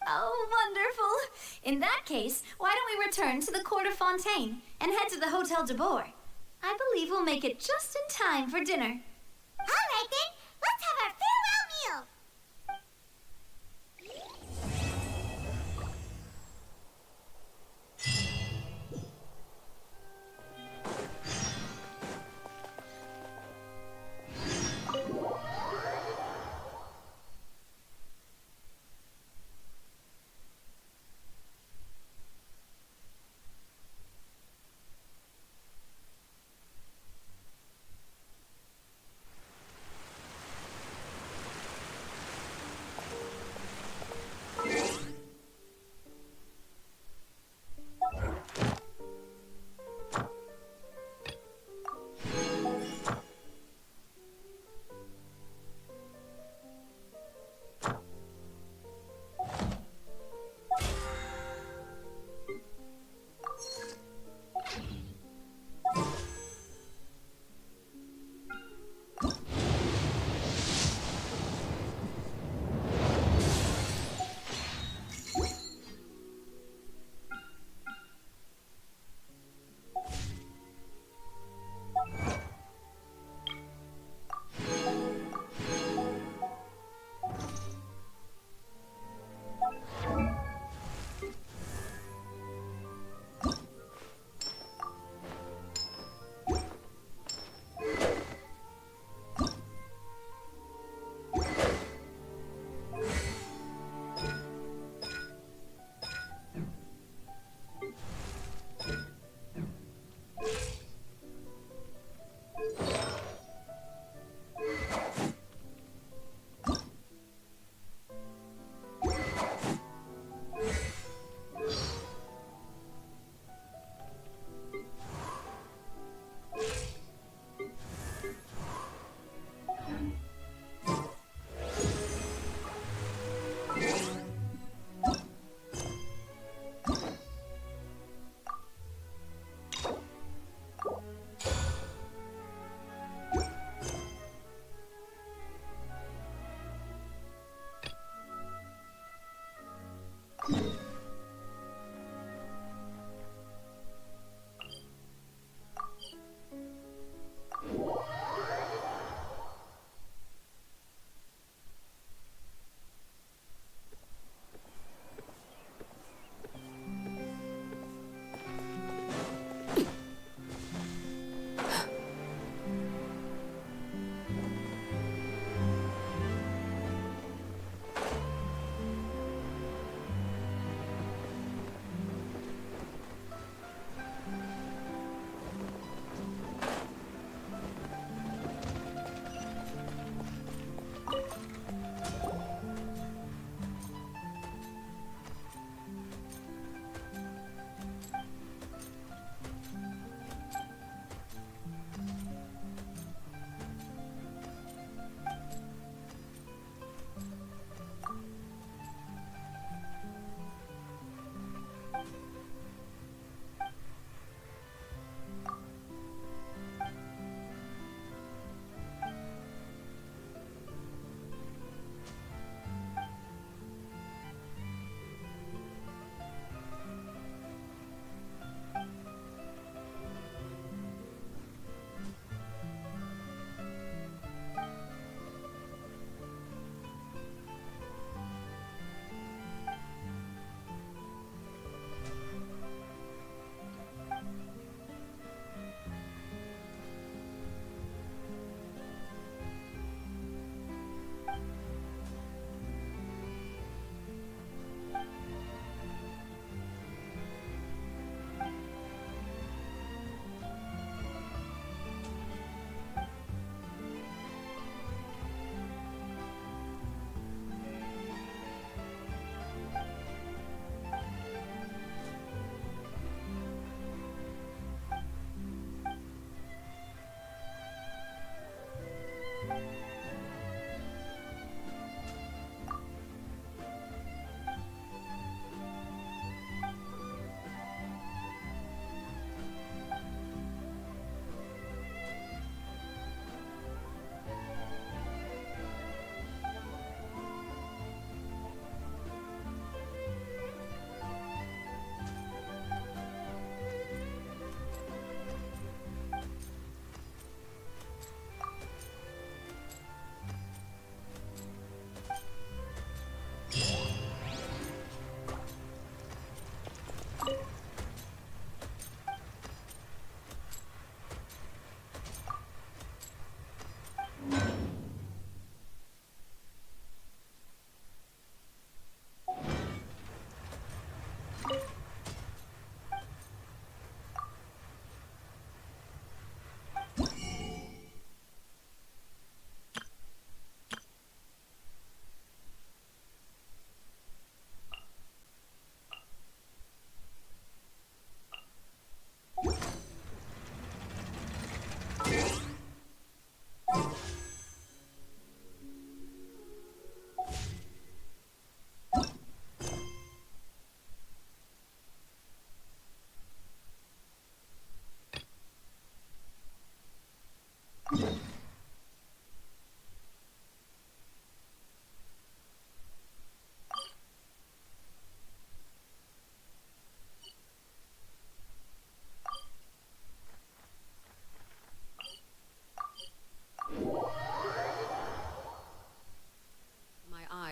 Oh, wonderful. In that case, why don't we return to the Court of Fontaine and head to the Hotel de Boer? I believe we'll make it just in time for dinner. All right, then. Let's have our farewell meal.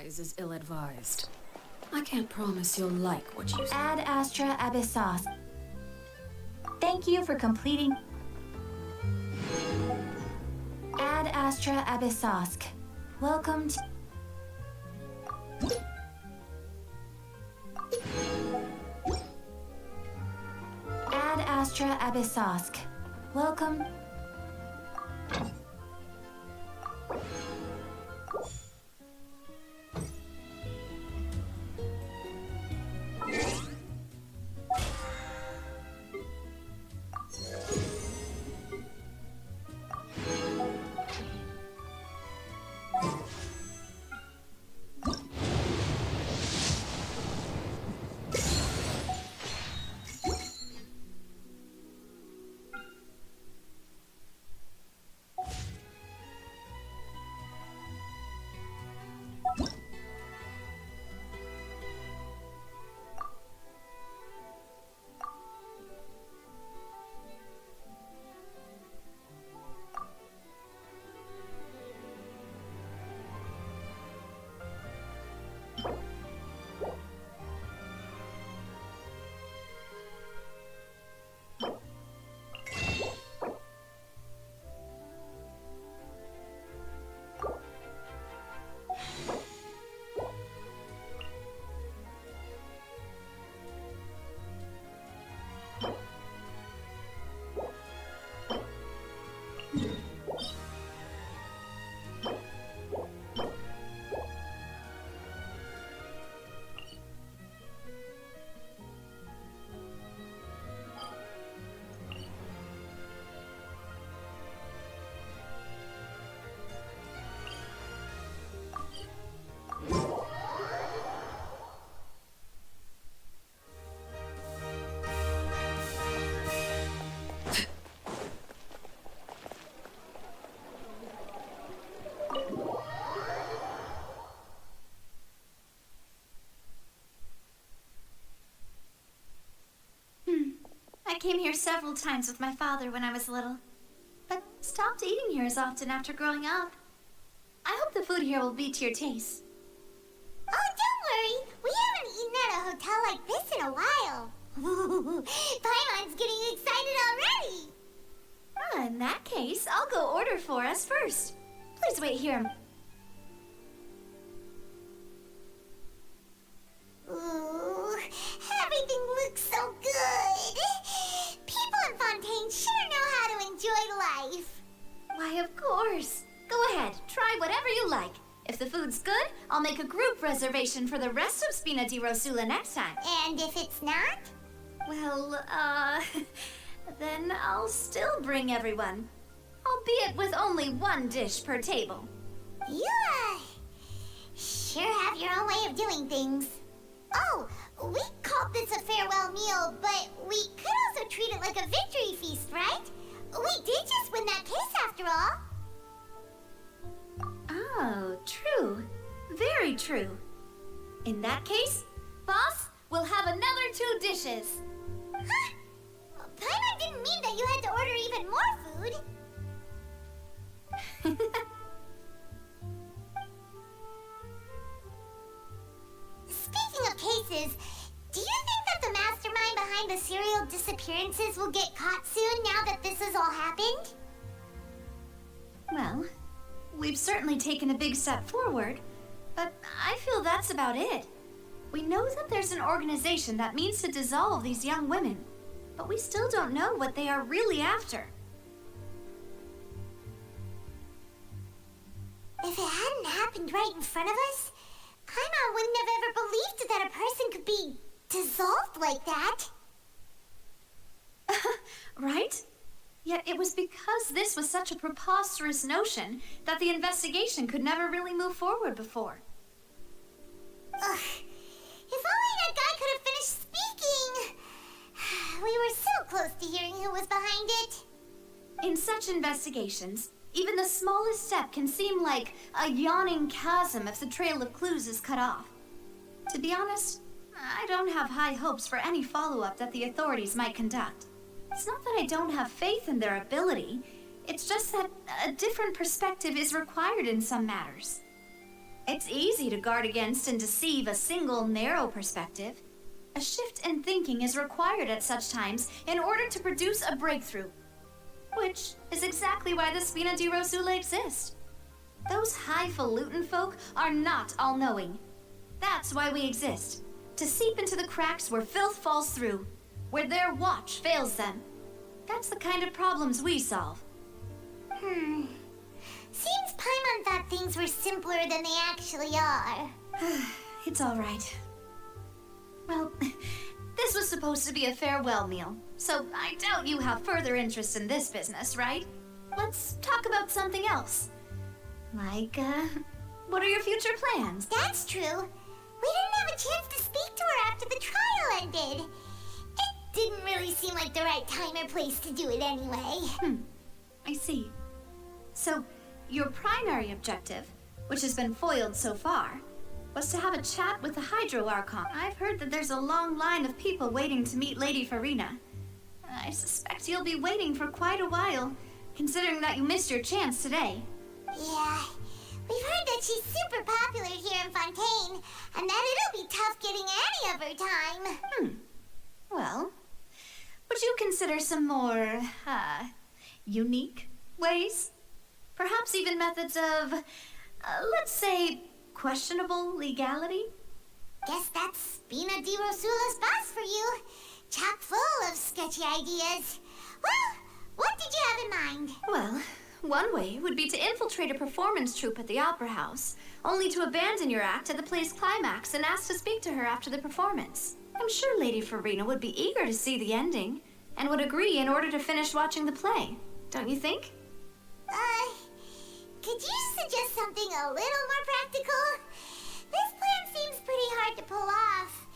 Is ill-advised. I can't promise you'll like what you see. Ad Astra Abyssos. Thank you for completing. Ad Astra Abyssos. Welcome to. Ad Astra Abyssos. Welcome. I came here several times with my father when I was little, but stopped eating here as often after growing up. I hope the food here will be to your taste. Oh, don't worry. We haven't eaten at a hotel like this in a while. Paimon's getting excited already. In that case, I'll go order for us first. Please wait here. Ooh, everything looks so good. People in Fontaine sure know how to enjoy life. Why, of course. Go ahead, try whatever you like. If the food's good, I'll make a group reservation for the rest of Spina di Rosula next time. And if it's not? Well, then I'll still bring everyone. albeit with only one dish per table. You, sure have your own way of doing things. Oh, we called this a farewell meal, but we could also treat it like a victory feast, right? We did just win that case after all. Oh, true. Very true. In that case, boss, we'll have another 2 dishes. Huh? Paimon didn't mean that you had to order even more food. Speaking of cases, do you think that the mastermind behind the serial disappearances will get caught soon now that this has all happened? Well, we've certainly taken a big step forward, but I feel that's about it. We know that there's an organization that means to dissolve these young women, but we still don't know what they are really after. If it hadn't happened right in front of us, Paimon wouldn't have ever believed that a person could be dissolved like that. Right? Yet it was because this was such a preposterous notion that the investigation could never really move forward before. Ugh. If only that guy could have finished speaking! We were so close to hearing who was behind it. In such investigations, even the smallest step can seem like a yawning chasm if the trail of clues is cut off. To be honest, I don't have high hopes for any follow-up that the authorities might conduct. It's not that I don't have faith in their ability, it's just that a different perspective is required in some matters. It's easy to guard against and deceive a single narrow perspective. A shift in thinking is required at such times in order to produce a breakthrough. Which is exactly why the Spina di Rosula exist. Those highfalutin folk are not all-knowing. That's why we exist. To seep into the cracks where filth falls through, where their watch fails them. That's the kind of problems we solve. Seems Paimon thought things were simpler than they actually are. It's all right. Well, this was supposed to be a farewell meal, so I doubt you have further interest in this business, right? Let's talk about something else. Like, what are your future plans? That's true. We didn't have a chance to speak to her after the trial ended. It didn't really seem like the right time or place to do it anyway. I see. So, your primary objective, which has been foiled so far, was to have a chat with the Hydro Archon. I've heard that there's a long line of people waiting to meet Lady Farina. I suspect you'll be waiting for quite a while, considering that you missed your chance today. Yeah, we've heard that she's super popular here in Fontaine, and that it'll be tough getting any of her time. Well, would you consider some more, unique ways? Perhaps even methods of, let's say, questionable legality? Guess that's Spina di Rosula's boss for you. Chock full of sketchy ideas. Well, what did you have in mind? Well, one way would be to infiltrate a performance troupe at the Opera House, only to abandon your act at the play's climax and ask to speak to her after the performance. I'm sure Lady Farina would be eager to see the ending, and would agree in order to finish watching the play. Don't you think? Could you suggest something a little more practical? This plan seems pretty hard to pull off.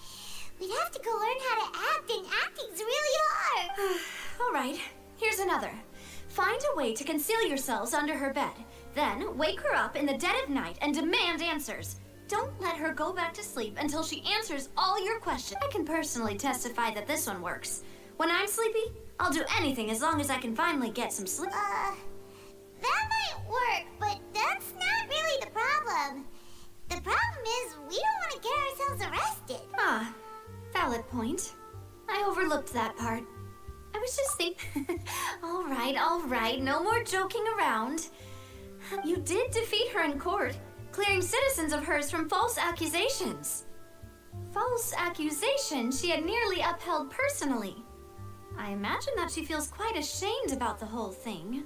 We'd have to go learn how to act, and acting's really hard. All right, here's another. Find a way to conceal yourselves under her bed. Then wake her up in the dead of night and demand answers. Don't let her go back to sleep until she answers all your questions. I can personally testify that this one works. When I'm sleepy, I'll do anything as long as I can finally get some sleep. That might work, but that's not really the problem. The problem is we don't want to get ourselves arrested. Valid point. I overlooked that part. I was just thinking... all right, no more joking around. You did defeat her in court, clearing citizens of hers from false accusations. False accusations she had nearly upheld personally. I imagine that she feels quite ashamed about the whole thing.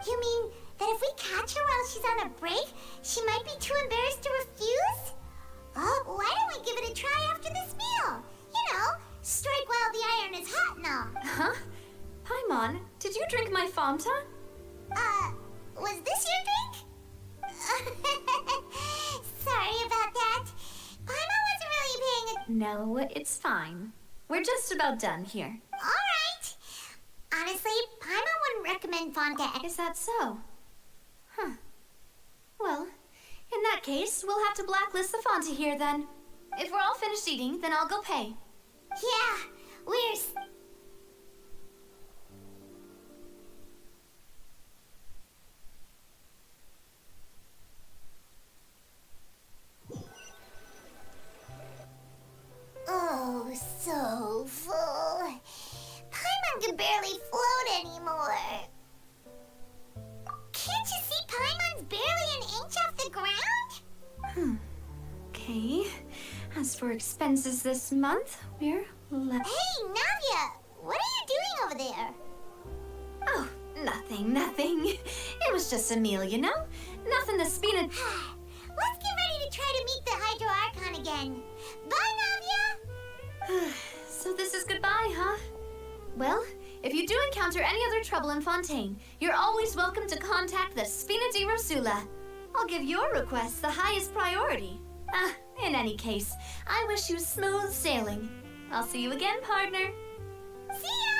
You mean that if we catch her while she's on a break, she might be too embarrassed to refuse? Oh, why don't we give it a try after this meal? You know, strike while the iron is hot and all. Huh? Paimon, did you drink my Fanta? no, it's fine. We're just about done here. Alright. Honestly, Paimon wouldn't recommend Fonte. Is that so? Huh. Well, in that case, we'll have to blacklist the Fonte here then. If we're all finished eating, then I'll go pay. Yeah, we're... Oh, so full. Paimon can barely float anymore. Can't you see Paimon's barely an inch off the ground? Okay. As for expenses this month, we're left. Hey, Navia! What are you doing over there? Oh, nothing. It was just a meal, you know? Nothing to Spina. Let's get ready to try to meet the Hydro Archon again. Bye, Navia! So this is goodbye, huh? Well, if you do encounter any other trouble in Fontaine, you're always welcome to contact the Spina di Rosula. I'll give your request the highest priority. In any case, I wish you smooth sailing. I'll see you again, partner. See ya!